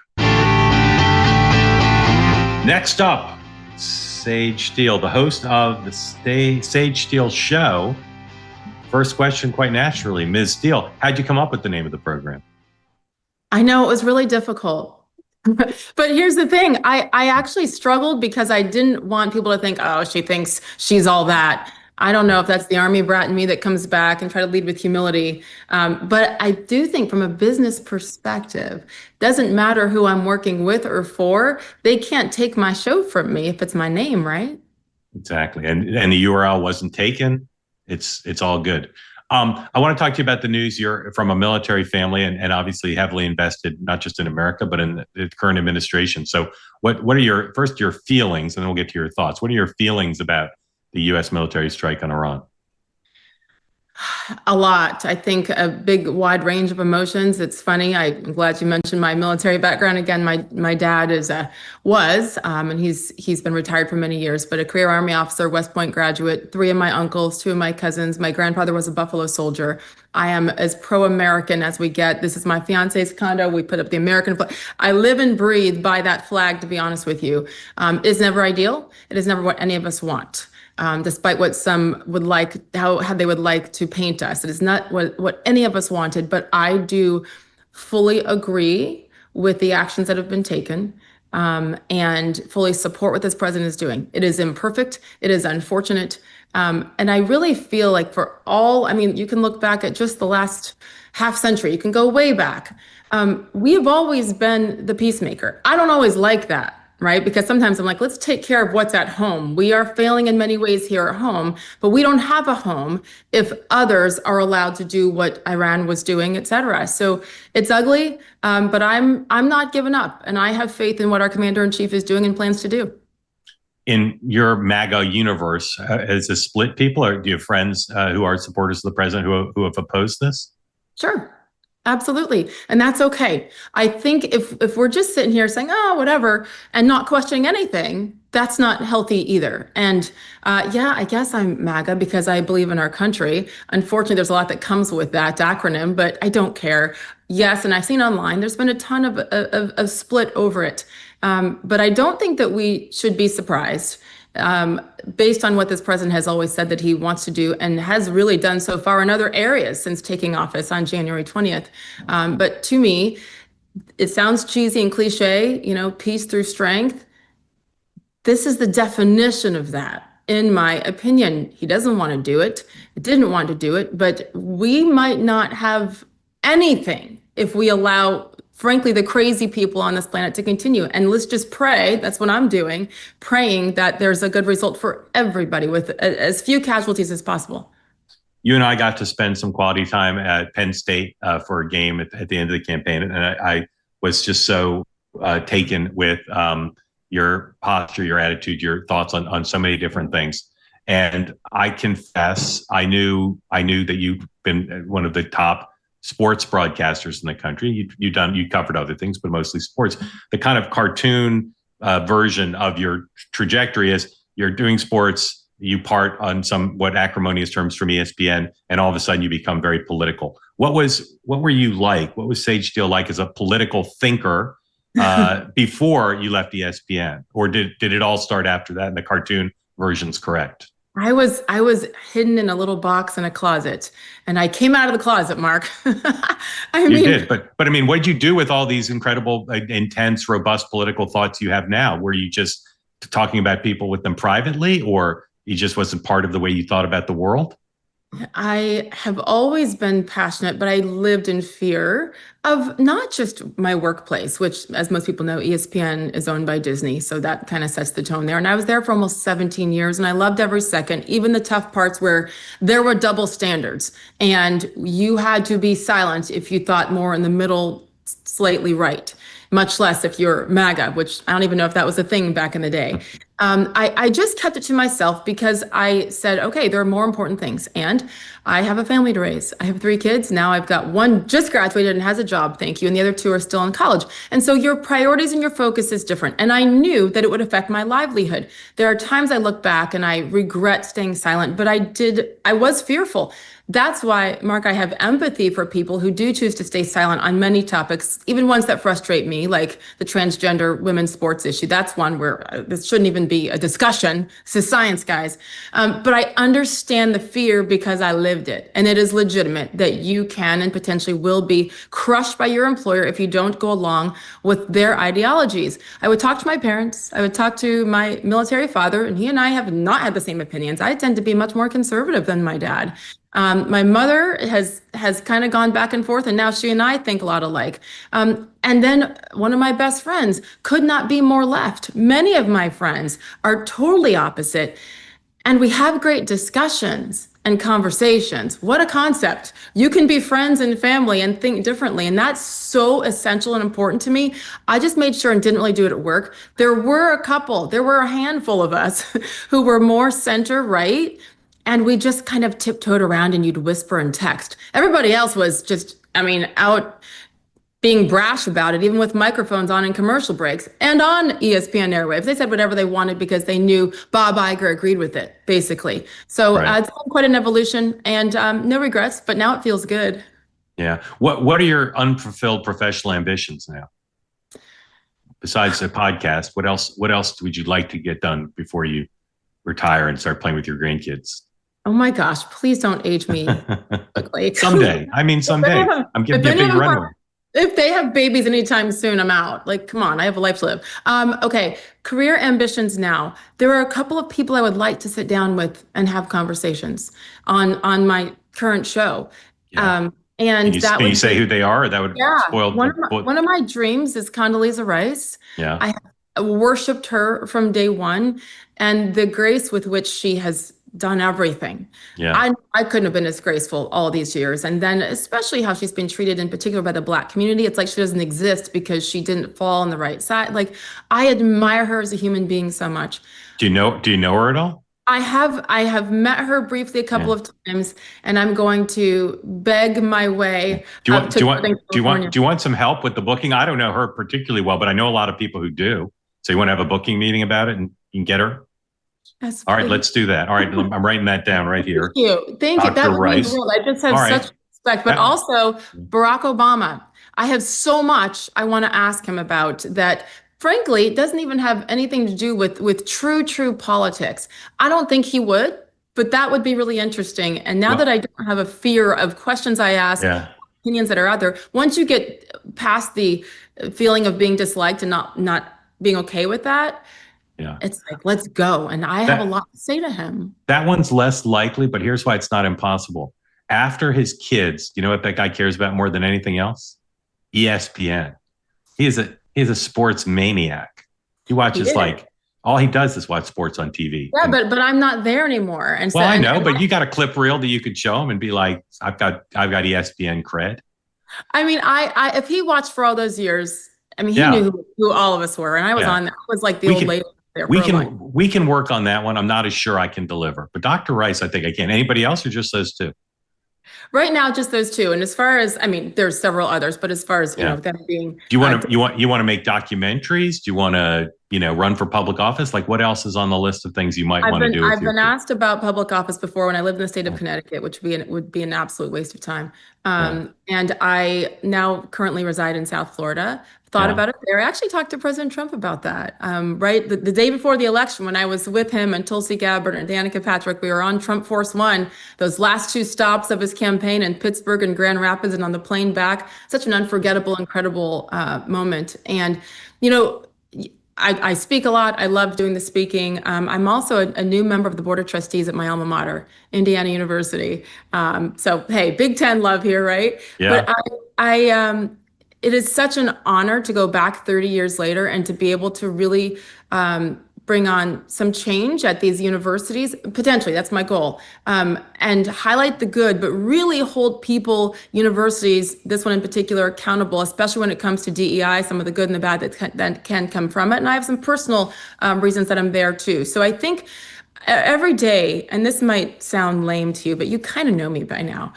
Next up, Sage Steele, the host of the Sage Steele Show. First question, quite naturally, Ms. Steele, how'd you come up with the name of the program? I know it was really difficult. But here's the thing. I actually struggled because I didn't want people to think, oh, she thinks she's all that. I don't know if that's the army brat in me that comes back and try to lead with humility. But I do think from a business perspective, doesn't matter who I'm working with or for, they can't take my show from me if it's my name, right? Exactly. And the URL wasn't taken. It's all good. I want to talk to you about the news. You're from a military family and obviously heavily invested, not just in America, but in the current administration. So what are your feelings, and then we'll get to your thoughts. What are your feelings about the U.S. military strike on Iran? A lot. I think a big wide range of emotions. It's funny. I'm glad you mentioned my military background. Again, my dad was, and he's been retired for many years, but a career Army officer, West Point graduate, 3 of my uncles, 2 of my cousins. My grandfather was a Buffalo soldier. I am as pro-American as we get. This is my fiance's condo. We put up the American flag. I live and breathe by that flag, to be honest with you. It's never ideal. It is never what any of us want. Despite what some would like, how they would like to paint us. It is not what any of us wanted, but I do fully agree with the actions that have been taken, and fully support what this president is doing. It is imperfect. It is unfortunate. And I really feel like you can look back at just the last half century. You can go way back. We have always been the peacemaker. I don't always like that. Right? Because sometimes I'm like, let's take care of what's at home. We are failing in many ways here at home, but we don't have a home if others are allowed to do what Iran was doing, et cetera. So it's ugly, but I'm not giving up. And I have faith in what our commander-in-chief is doing and plans to do. In your MAGA universe, is it split people, or do you have friends who are supporters of the president who have opposed this? Sure. Absolutely. And that's okay. I think if we're just sitting here saying, oh, whatever, and not questioning anything, that's not healthy either. And I guess I'm MAGA because I believe in our country. Unfortunately, there's a lot that comes with that acronym, but I don't care. Yes, and I've seen online, there's been a ton of split over it. But I don't think that we should be surprised. Based on what this president has always said that he wants to do and has really done so far in other areas since taking office on January 20th. But to me, it sounds cheesy and cliche, peace through strength. This is the definition of that, in my opinion. He doesn't want to do it. Didn't want to do it, but we might not have anything if we allow frankly, the crazy people on this planet to continue. And let's just pray, that's what I'm doing, praying that there's a good result for everybody with as few casualties as possible. You and I got to spend some quality time at Penn State for a game at the end of the campaign. And I was just so taken with your posture, your attitude, your thoughts on so many different things. And I confess, I knew that you've been one of the top sports broadcasters in the country. You covered other things, but mostly sports. The kind of cartoon version of your trajectory is you're doing sports, you part on what acrimonious terms from ESPN, and all of a sudden you become very political. What were you like? What was Sage Steele like as a political thinker before you left ESPN? Or did it all start after that and the cartoon version's correct? I was hidden in a little box in a closet, and I came out of the closet, Mark. You did, but I mean, what did you do with all these incredible, intense, robust political thoughts you have now? Were you just talking about people with them privately, or you just wasn't part of the way you thought about the world? I have always been passionate, but I lived in fear of not just my workplace, which, as most people know, ESPN is owned by Disney. So that kind of sets the tone there. And I was there for almost 17 years, and I loved every second, even the tough parts where there were double standards and you had to be silent if you thought more in the middle, slightly right, much less if you're MAGA, which I don't even know if that was a thing back in the day. I just kept it to myself because I said, okay, there are more important things. And I have a family to raise. I have 3 kids. Now I've got one just graduated and has a job, thank you. And the other 2 are still in college. And so your priorities and your focus is different. And I knew that it would affect my livelihood. There are times I look back and I regret staying silent, but I was fearful. That's why, Mark, I have empathy for people who do choose to stay silent on many topics, even ones that frustrate me, like the transgender women's sports issue. That's one where this shouldn't even be a discussion. This is science, guys. But I understand the fear because I lived it. And it is legitimate that you can and potentially will be crushed by your employer if you don't go along with their ideologies. I would talk to my parents. I would talk to my military father, and he and I have not had the same opinions. I tend to be much more conservative than my dad. My mother has kind of gone back and forth, and now she and I think a lot alike. And then one of my best friends could not be more left. Many of my friends are totally opposite, and we have great discussions and conversations. What a concept. You can be friends and family and think differently, and that's so essential and important to me. I just made sure and didn't really do it at work. There were a handful of us who were more center right. And we just kind of tiptoed around and you'd whisper and text. Everybody else was just, out being brash about it, even with microphones on in commercial breaks and on ESPN airwaves. They said whatever they wanted because they knew Bob Iger agreed with it, basically. So It's been quite an evolution and no regrets, but now it feels good. Yeah. What are your unfulfilled professional ambitions now? Besides the podcast, what else would you like to get done before you retire and start playing with your grandkids? Oh my gosh, please don't age me quickly. Someday. Someday. I'm giving you a big runway. If they have babies anytime soon, I'm out. Like, come on, I have a life to live. Okay, career ambitions now. There are a couple of people I would like to sit down with and have conversations on my current show. Yeah. Can you say who they are? Or that would spoil. One of my dreams is Condoleezza Rice. Yeah. I worshipped her from day one, and the grace with which she has done everything. Yeah. I couldn't have been as graceful all these years. And then especially how she's been treated in particular by the Black community. It's like she doesn't exist because she didn't fall on the right side. Like, I admire her as a human being so much. Do you know her at all? I have met her briefly a couple of times, and I'm going to beg my way. Do you want some help with the booking? I don't know her particularly well, but I know a lot of people who do. So you want to have a booking meeting about it and you can get her? Yes, all right, let's do that. All right, I'm writing that down right here. Thank you. That would mean I just have such respect. But also Barack Obama. I have so much I want to ask him about that. Frankly, it doesn't even have anything to do with true politics. I don't think he would, but that would be really interesting. And now that I don't have a fear of questions I ask, opinions that are out there, once you get past the feeling of being disliked and not being okay with that, it's like, let's go. And I have a lot to say to him. That one's less likely, but here's why it's not impossible. After his kids, you know what that guy cares about more than anything else? ESPN. He is a sports maniac. He watches is. like all he does is watch sports on TV. Yeah, but I'm not there anymore. And so, well, I know, but you got a clip reel that you could show him and be like, I've got ESPN cred. I mean, I if he watched for all those years, I mean, he knew who all of us were, and I was on. I was like the old lady there. We can work on that one. I'm not as sure I can deliver, but Dr. Rice, I think I can. Anybody else, or just those two? Right now, just those two. And as far as, I mean, there's several others, but as far as, them being. Do you want to make documentaries? Do you want to, run for public office? Like, what else is on the list of things you might want to do? I've been asked about public office before when I lived in the state of Connecticut, which would be an absolute waste of time. And I now currently reside in South Florida. Thought about it there. I actually talked to President Trump about that. Right. The day before the election, when I was with him and Tulsi Gabbard and Danica Patrick, we were on Trump Force One, those last two stops of his campaign in Pittsburgh and Grand Rapids, and on the plane back, such an unforgettable, incredible moment. And, I speak a lot. I love doing the speaking. I'm also a new member of the Board of Trustees at my alma mater, Indiana University. So, hey, Big Ten love here, right? Yeah. But it is such an honor to go back 30 years later and to be able to really bring on some change at these universities. Potentially, that's my goal. And highlight the good, but really hold people, universities, this one in particular, accountable, especially when it comes to DEI, some of the good and the bad that can come from it. And I have some personal reasons that I'm there too. So I think every day, and this might sound lame to you, but you kind of know me by now.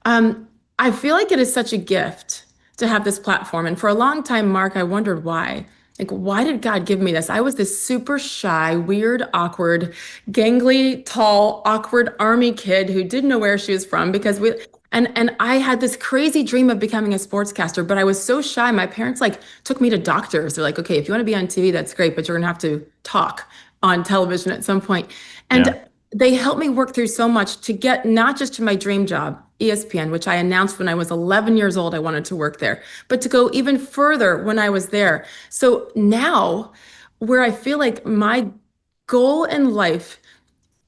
I feel like it is such a gift to have this platform. And for a long time, Mark, I wondered why. Like, why did God give me this? I was this super shy, weird, awkward, gangly, tall, awkward army kid who didn't know where she was from because and I had this crazy dream of becoming a sportscaster, but I was so shy. My parents took me to doctors. They're like, okay, if you want to be on TV, that's great, but you're gonna have to talk on television at some point. And they helped me work through so much to get not just to my dream job, ESPN, which I announced when I was 11 years old, I wanted to work there, but to go even further when I was there. So now, where I feel like my goal in life,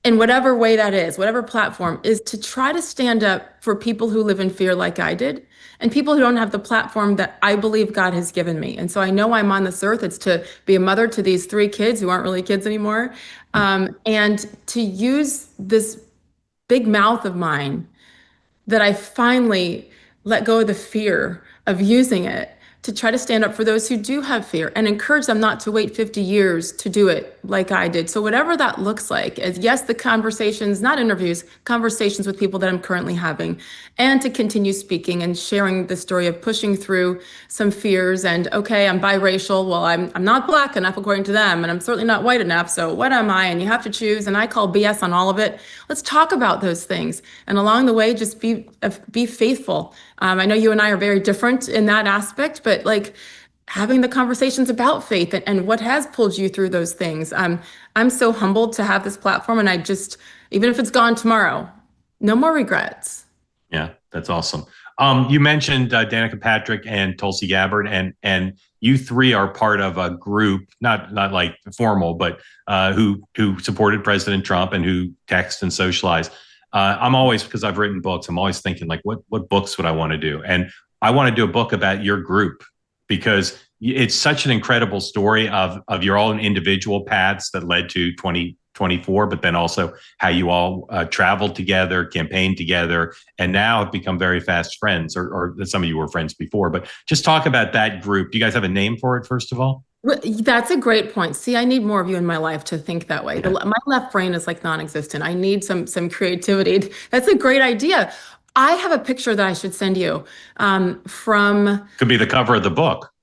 in whatever way that is, whatever platform, is to try to stand up for people who live in fear like I did, and people who don't have the platform that I believe God has given me. And so I know I'm on this earth. It's to be a mother to these 3 kids who aren't really kids anymore, and to use this big mouth of mine that I finally let go of the fear of using it to try to stand up for those who do have fear and encourage them not to wait 50 years to do it like I did. So whatever that looks like, is yes, the conversations, not interviews, conversations with people that I'm currently having, and to continue speaking and sharing the story of pushing through some fears and, okay, I'm biracial. Well, I'm not Black enough according to them, and I'm certainly not white enough. So what am I? And you have to choose, and I call BS on all of it. Let's talk about those things. And along the way, just be faithful. I know you and I are very different in that aspect, but having the conversations about faith and what has pulled you through those things. I'm so humbled to have this platform, and I just, even if it's gone tomorrow, no more regrets. Yeah, that's awesome. You mentioned Danica Patrick and Tulsi Gabbard, and you 3 are part of a group, not like formal, but who supported President Trump and who text and socialize. I'm always, because I've written books, I'm always thinking what books would I want to do? And I want to do a book about your group, because it's such an incredible story of your own individual paths that led to 2024, but then also how you all traveled together, campaigned together, and now have become very fast friends, or some of you were friends before. But just talk about that group. Do you guys have a name for it, first of all? That's a great point. See, I need more of you in my life to think that way. Yeah. My left brain is non-existent. I need some creativity. That's a great idea. I have a picture that I should send you from. Could be the cover of the book.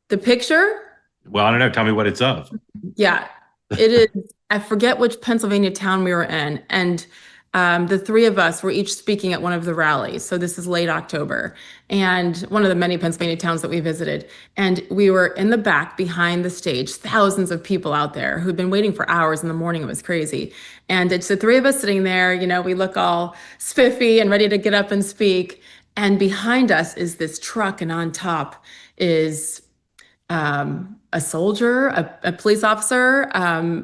The picture? Well, I don't know. Tell me what it's of. Yeah, it is. I forget which Pennsylvania town we were in. And the 3 of us were each speaking at one of the rallies. So this is late October, and one of the many Pennsylvania towns that we visited. And we were in the back behind the stage, thousands of people out there who'd been waiting for hours in the morning. It was crazy. And it's the 3 of us sitting there, we look all spiffy and ready to get up and speak. And behind us is this truck, and on top is a a soldier, a police officer.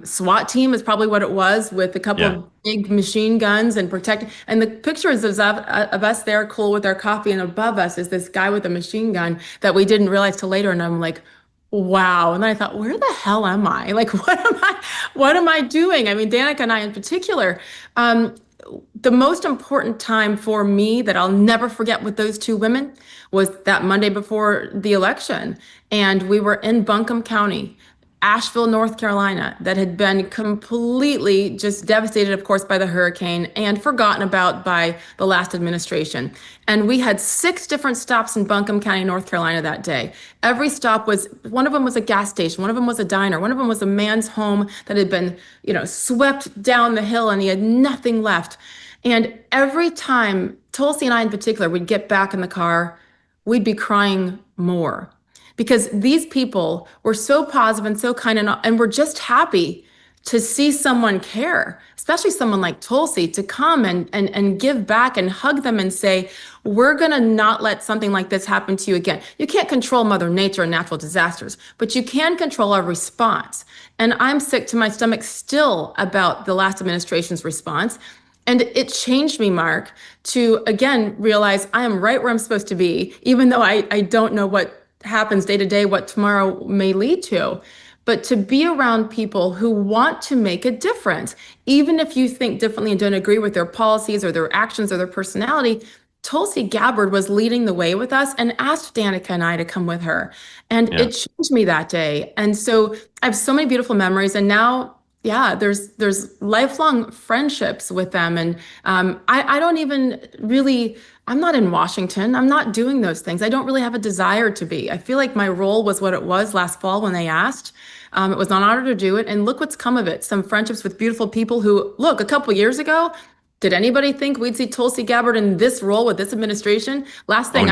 SWAT team is probably what it was, with a couple of big machine guns and protecting. And the pictures of us there, cool with our coffee, and above us is this guy with a machine gun that we didn't realize till later. And I'm like, wow. And then I thought, where the hell am I? Like, what am I doing? I mean, Danica and I in particular, the most important time for me that I'll never forget with those two women was that Monday before the election. And we were in Buncombe County, Asheville, North Carolina, that had been completely just devastated, of course, by the hurricane and forgotten about by the last administration. And we had 6 different stops in Buncombe County, North Carolina that day. Every stop one of them was a gas station, one of them was a diner, one of them was a man's home that had been, swept down the hill and he had nothing left. And every time, Tulsi and I in particular, would get back in the car, we'd be crying more. Because these people were so positive and so kind, and were just happy to see someone care, especially someone like Tulsi, to come and give back and hug them and say, we're going to not let something like this happen to you again. You can't control Mother Nature and natural disasters, but you can control our response. And I'm sick to my stomach still about the last administration's response. And it changed me, Mark, to again realize I am right where I'm supposed to be, even though I don't know what happens day to day, what tomorrow may lead to. But to be around people who want to make a difference, even if you think differently and don't agree with their policies or their actions or their personality. Tulsi Gabbard was leading the way with us and asked Danica and I to come with her. And it changed me that day. And so I have so many beautiful memories. And now, there's lifelong friendships with them. And I don't even really, I'm not in Washington. I'm not doing those things. I don't really have a desire to be. I feel like my role was what it was last fall when they asked. It was an honor to do it. And look what's come of it. Some friendships with beautiful people who, look, a couple years ago, did anybody think we'd see Tulsi Gabbard in this role with this administration? Last thing,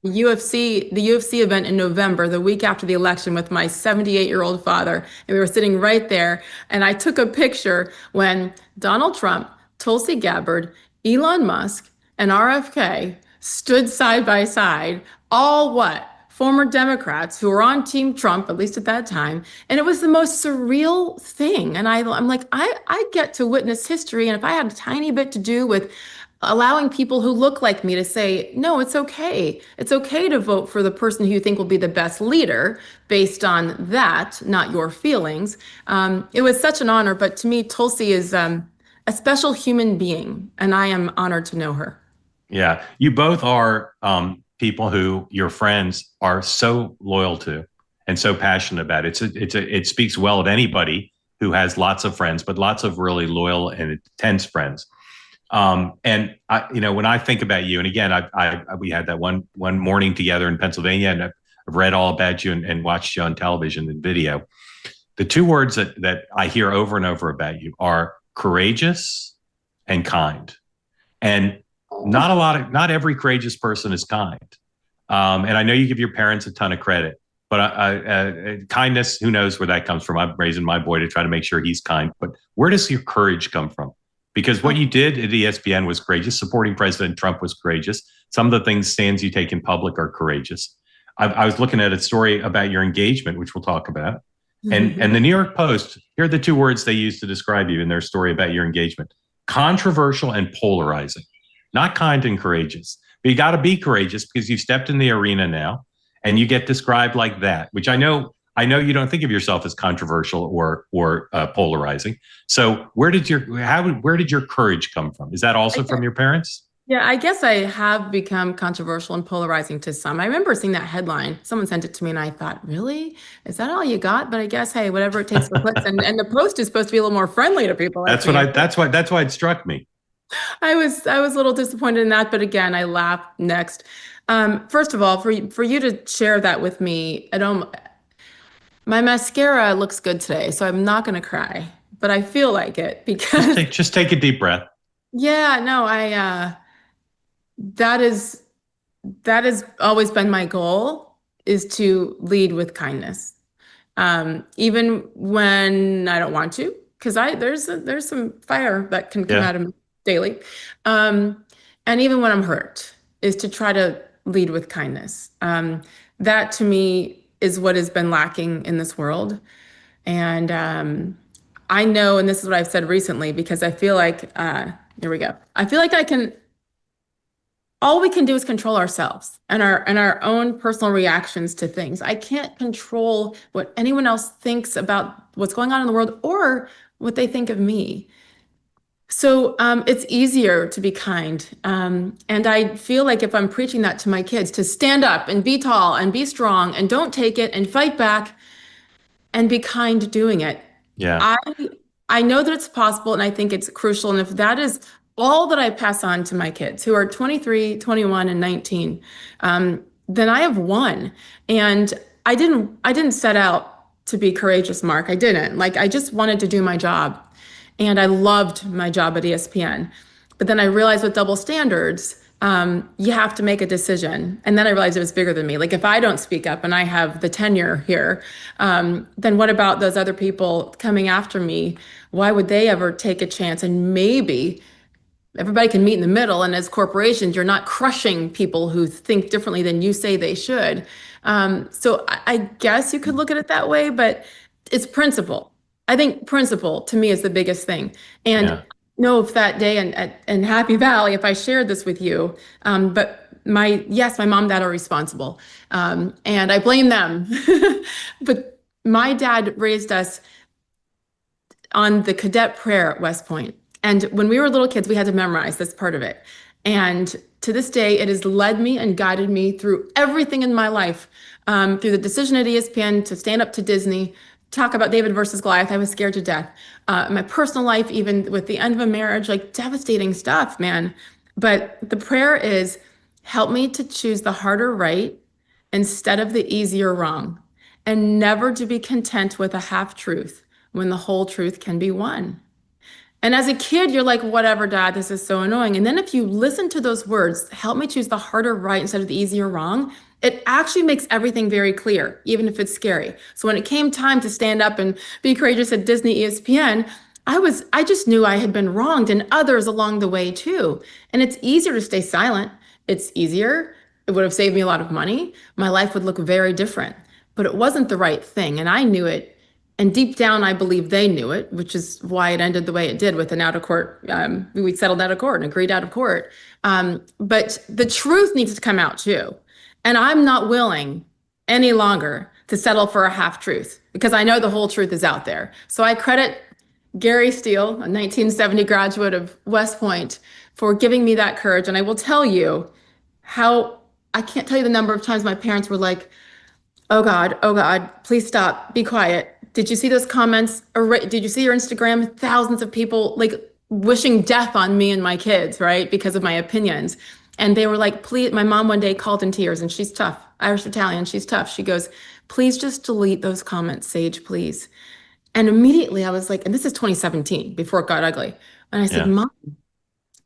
the UFC event in November, the week after the election, with my 78-year-old father. And we were sitting right there. And I took a picture when Donald Trump, Tulsi Gabbard, Elon Musk, and RFK stood side by side, all former Democrats who were on Team Trump, at least at that time. And it was the most surreal thing. And I'm like, I get to witness history. And if I had a tiny bit to do with allowing people who look like me to say, no, it's okay. It's okay to vote for the person who you think will be the best leader based on that, not your feelings. It was such an honor. But to me, Tulsi is a special human being, and I am honored to know her. Yeah, you both are people who your friends are so loyal to and so passionate about. It speaks well of anybody who has lots of friends, but lots of really loyal and intense friends. And I, when I think about you, and again, we had that one morning together in Pennsylvania, and I've read all about you and watched you on television and video. The 2 words that I hear over and over about you are courageous and kind. And not every courageous person is kind. And I know you give your parents a ton of credit, but kindness, who knows where that comes from? I'm raising my boy to try to make sure he's kind. But where does your courage come from? Because what you did at ESPN was courageous. Supporting President Trump was courageous. Some of the stands you take in public are courageous. I was looking at a story about your engagement, which we'll talk about. And the New York Post, here are the 2 words they used to describe you in their story about your engagement: controversial and polarizing. Not kind and courageous. But you got to be courageous because you stepped in the arena now and you get described like that, which I know you don't think of yourself as controversial or polarizing. So where did your courage come from? Is that also from your parents? Yeah, I guess I have become controversial and polarizing to some. I remember seeing that headline. Someone sent it to me and I thought, really? Is that all you got? But I guess, hey, whatever it takes for clicks. And the Post is supposed to be a little more friendly to people. That's why it struck me. I was a little disappointed in that, but again, I laughed next. First of all, for you to share that with me, my mascara looks good today, so I'm not going to cry, but I feel like it because just take a deep breath. Yeah, no, that has always been my goal, is to lead with kindness, even when I don't want to, because there's some fire that can come out of me daily, and even when I'm hurt, is to try to lead with kindness. That to me is what has been lacking in this world. And I know, and this is what I've said recently, because I feel like, here we go. I feel like all we can do is control ourselves and our own personal reactions to things. I can't control what anyone else thinks about what's going on in the world or what they think of me. So it's easier to be kind. And I feel like if I'm preaching that to my kids, to stand up and be tall and be strong and don't take it and fight back and be kind doing it. Yeah. I know that it's possible, and I think it's crucial. And if that is all that I pass on to my kids who are 23, 21, and 19, then I have won. And I didn't set out to be courageous, Mark. I didn't. Like, I just wanted to do my job. And I loved my job at ESPN. But then I realized with double standards, you have to make a decision. And then I realized it was bigger than me. Like, if I don't speak up and I have the tenure here, then what about those other people coming after me? Why would they ever take a chance? And maybe everybody can meet in the middle. And as corporations, you're not crushing people who think differently than you say they should. So I guess you could look at it that way, but it's principle. I think principle to me is the biggest thing. And know if that day in Happy Valley, if I shared this with you, but my mom and dad are responsible. And I blame them. But my dad raised us on the cadet prayer at West Point. And when we were little kids, we had to memorize this part of it. And to this day, it has led me and guided me through everything in my life, through the decision at ESPN to stand up to Disney, talk about David versus Goliath. I was scared to death. My personal life, even with the end of a marriage, like devastating stuff, man. But the prayer is, help me to choose the harder right instead of the easier wrong, and never to be content with a half truth when the whole truth can be won. And as a kid, you're like, whatever, Dad, this is so annoying. And then if you listen to those words, help me choose the harder right instead of the easier wrong, it actually makes everything very clear, even if it's scary. So when it came time to stand up and be courageous at Disney ESPN, I just knew I had been wronged, and others along the way too. And it's easier to stay silent. It's easier. It would have saved me a lot of money. My life would look very different, but it wasn't the right thing. And I knew it. And deep down, I believe they knew it, which is why it ended the way it did with an out of court. We settled out of court and agreed out of court. But the truth needs to come out too. And I'm not willing any longer to settle for a half truth, because I know the whole truth is out there. So I credit Gary Steele, a 1970 graduate of West Point, for giving me that courage. And I will tell you how, I can't tell you the number of times my parents were like, oh God, please stop, be quiet. Did you see those comments? Or did you see your Instagram? Thousands of people like wishing death on me and my kids, right? Because of my opinions. And they were like, please, my mom one day called in tears, and she's tough, Irish Italian, she's tough. She goes, please just delete those comments, Sage, please. And immediately I was like, and this is 2017, before it got ugly. And I said, Mom,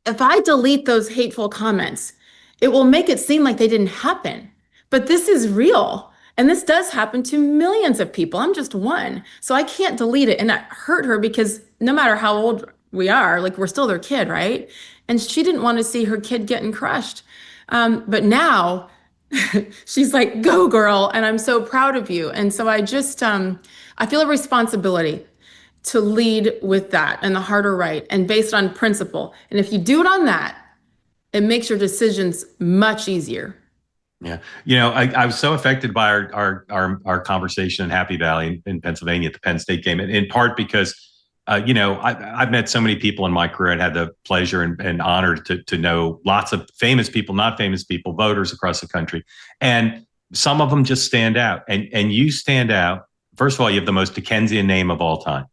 if I delete those hateful comments, it will make it seem like they didn't happen. But this is real. And this does happen to millions of people. I'm just one. So I can't delete it. And that hurt her, because no matter how old we are, like, we're still their kid, right? And she didn't want to see her kid getting crushed. But now she's like, go girl. And I'm so proud of you. And so I just, I feel a responsibility to lead with that and the harder right, and based on principle. And if you do it on that, it makes your decisions much easier. Yeah. You know, I was so affected by our conversation in Happy Valley in Pennsylvania at the Penn State game, in part because, you know, I've met so many people in my career and had the pleasure and honor to know lots of famous people, not famous people, voters across the country. And some of them just stand out. And you stand out. First of all, you have the most Dickensian name of all time.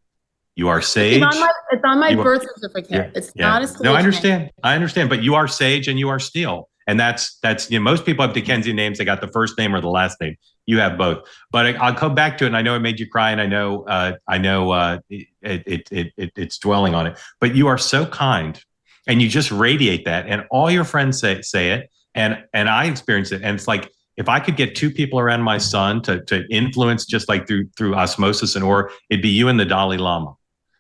You are Sage. It's on my birth certificate. Yeah, it's not a Sage. No, I understand. But you are Sage and you are Steele. And that's, you know, most people have Dickensian names. They got the first name or the last name. You have both. But I'll come back to it. And I know it made you cry, and I know it's dwelling on it. But you are so kind, and you just radiate that. And all your friends say it. And I experience it. And it's like, if I could get two people around my son to influence, just like through osmosis, or it'd be you and the Dalai Lama.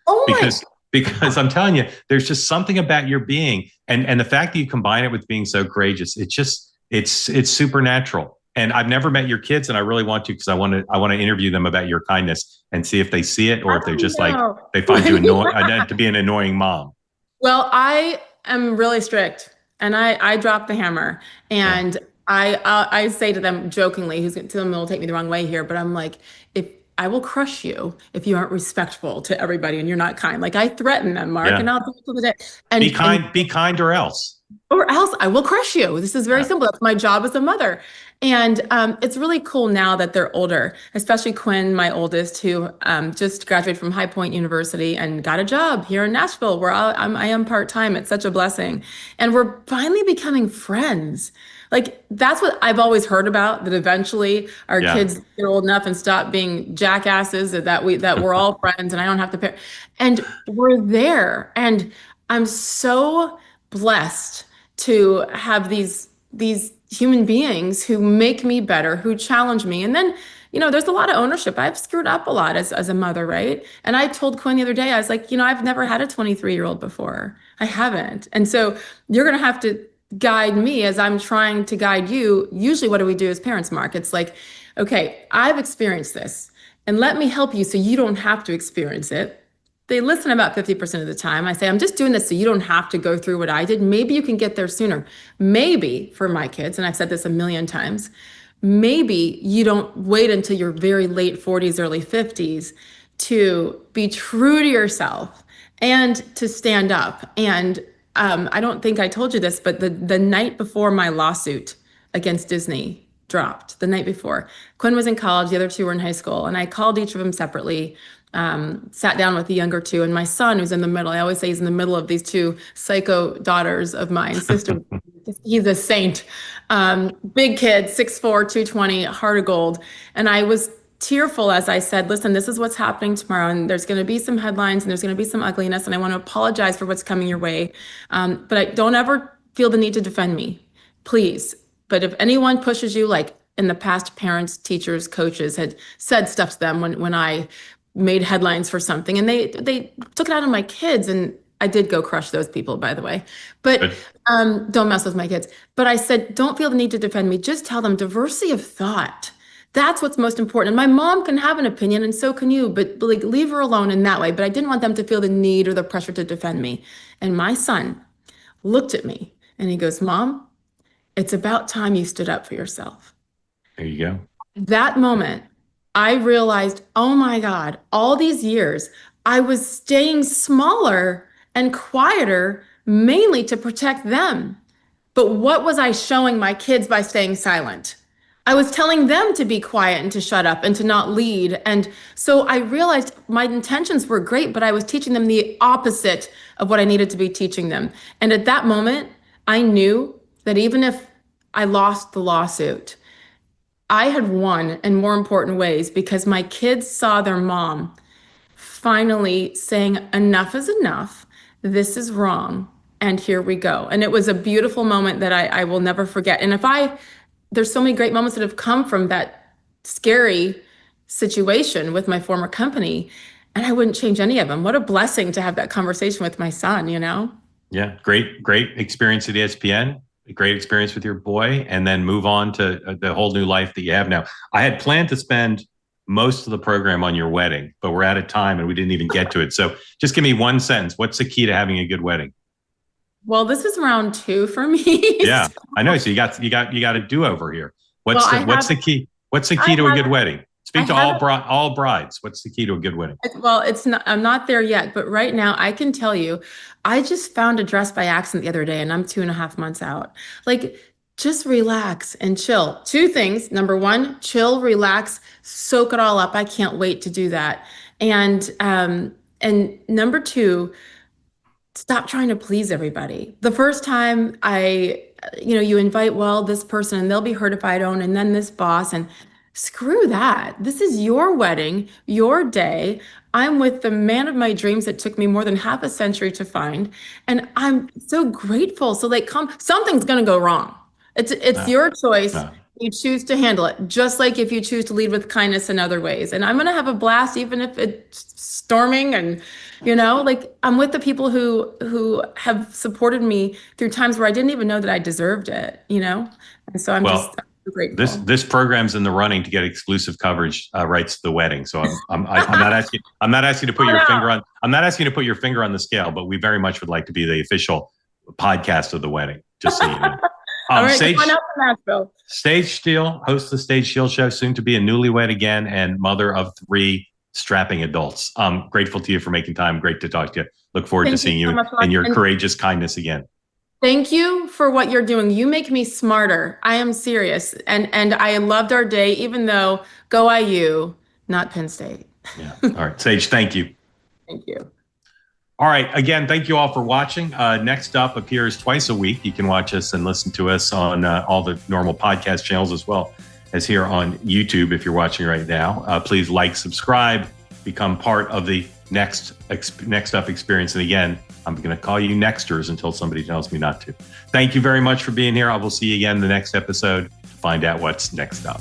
Oh my. Because I'm telling you, there's just something about your being, and the fact that you combine it with being so courageous, it's supernatural. And I've never met your kids, and I really want to, because I want to interview them about your kindness and see if they see it, or if they're just like, they find you annoying to be an annoying mom. Well, I am really strict, and I drop the hammer, and I say to them jokingly, some of them will take me the wrong way here, but I'm like, if I will crush you if you aren't respectful to everybody and you're not kind. Like, I threaten them, Mark, and I'll do it to the day. And be kind, or else. Or else I will crush you. This is very simple. That's my job as a mother. And it's really cool now that they're older, especially Quinn, my oldest, who just graduated from High Point University and got a job here in Nashville, where I am part-time. It's such a blessing. And we're finally becoming friends. Like, that's what I've always heard about, that eventually our kids get old enough and stop being jackasses, that we're all friends and I don't have to pay. And we're there. And I'm so blessed to have these human beings who make me better, who challenge me. And then, there's a lot of ownership. I've screwed up a lot as a mother, right? And I told Quinn the other day, I was like, I've never had a 23-year-old before. I haven't. And so you're going to have to guide me as I'm trying to guide you. Usually what do we do as parents, Mark? It's like, okay, I've experienced this, and let me help you so you don't have to experience it. They listen about 50% of the time. I say, I'm just doing this so you don't have to go through what I did. Maybe you can get there sooner. Maybe for my kids, and I've said this a million times, maybe you don't wait until your very late 40s, early 50s to be true to yourself and to stand up. And I don't think I told you this, but the night before my lawsuit against Disney dropped, the night before, Quinn was in college, the other two were in high school, and I called each of them separately. Sat down with the younger two, and my son, who's in the middle. I always say he's in the middle of these two psycho daughters of mine, sister. He's a saint. Big kid, 6'4", 220, heart of gold. And I was tearful as I said, listen, this is what's happening tomorrow, and there's going to be some headlines, and there's going to be some ugliness, and I want to apologize for what's coming your way. But I don't ever feel the need to defend me, please. But if anyone pushes you, like in the past, parents, teachers, coaches had said stuff to them when I made headlines for something, and they took it out on my kids, and I did go crush those people, by the way, but don't mess with my kids. But I said, don't feel the need to defend me. Just tell them diversity of thought. That's what's most important. And my mom can have an opinion, and so can you, but like, leave her alone in that way. But I didn't want them to feel the need or the pressure to defend me. And my son looked at me and he goes, Mom, it's about time you stood up for yourself. There you go. That moment, I realized, oh my God, all these years, I was staying smaller and quieter, mainly to protect them. But what was I showing my kids by staying silent? I was telling them to be quiet and to shut up and to not lead. And so I realized my intentions were great, but I was teaching them the opposite of what I needed to be teaching them. And at that moment, I knew that even if I lost the lawsuit, I had won in more important ways, because my kids saw their mom finally saying, enough is enough. This is wrong. And here we go. And it was a beautiful moment that I will never forget. And there's so many great moments that have come from that scary situation with my former company, and I wouldn't change any of them. What a blessing to have that conversation with my son, Yeah. Great experience at ESPN. A great experience with your boy, and then move on to the whole new life that you have now. I had planned to spend most of the program on your wedding, but we're out of time and we didn't even get to it. So just give me one sentence. What's the key to having a good wedding? Well, this is round 2 for me. Yeah, I know. So you got a do-over here. What's the key? What's the key to a good wedding? Speak to all brides. What's the key to a good wedding? Well, I'm not there yet, but right now I can tell you, I just found a dress by accident the other day, and I'm 2.5 months out. Like, just relax and chill. 2 things. Number 1, chill, relax, soak it all up. I can't wait to do that. And number 2, stop trying to please everybody. The first time you invite, this person, and they'll be hurt if I don't, and then this boss, and screw that. This is your wedding, your day. I'm with the man of my dreams that took me more than half a century to find. And I'm so grateful. So something's going to go wrong. It's your choice. No. You choose to handle it, just like if you choose to lead with kindness in other ways. And I'm going to have a blast, even if it's storming. And, I'm with the people who have supported me through times where I didn't even know that I deserved it, And so I'm grateful. This program's in the running to get exclusive coverage rights to the wedding. So I'm not asking. I'm not asking to put your finger on. I'm not asking you to put your finger on the scale, but we very much would like to be the official podcast of the wedding. Just so you know. All right, come on out to Nashville. Sage Steele, host of the Sage Steele Show, soon to be a newlywed again, and mother of 3 strapping adults. Grateful to you for making time. Great to talk to you. Look forward to seeing you and your courageous kindness again. Thank you for what you're doing. You make me smarter. I am serious. And I loved our day, even though go IU, not Penn State. Yeah. All right. Sage, thank you. Thank you. All right. Again, thank you all for watching. Next Up appears twice a week. You can watch us and listen to us on all the normal podcast channels as well as here on YouTube if you're watching right now. Please like, subscribe, become part of the Next Up experience. And again, I'm going to call you Nexters until somebody tells me not to. Thank you very much for being here. I will see you again in the next episode to find out what's next up.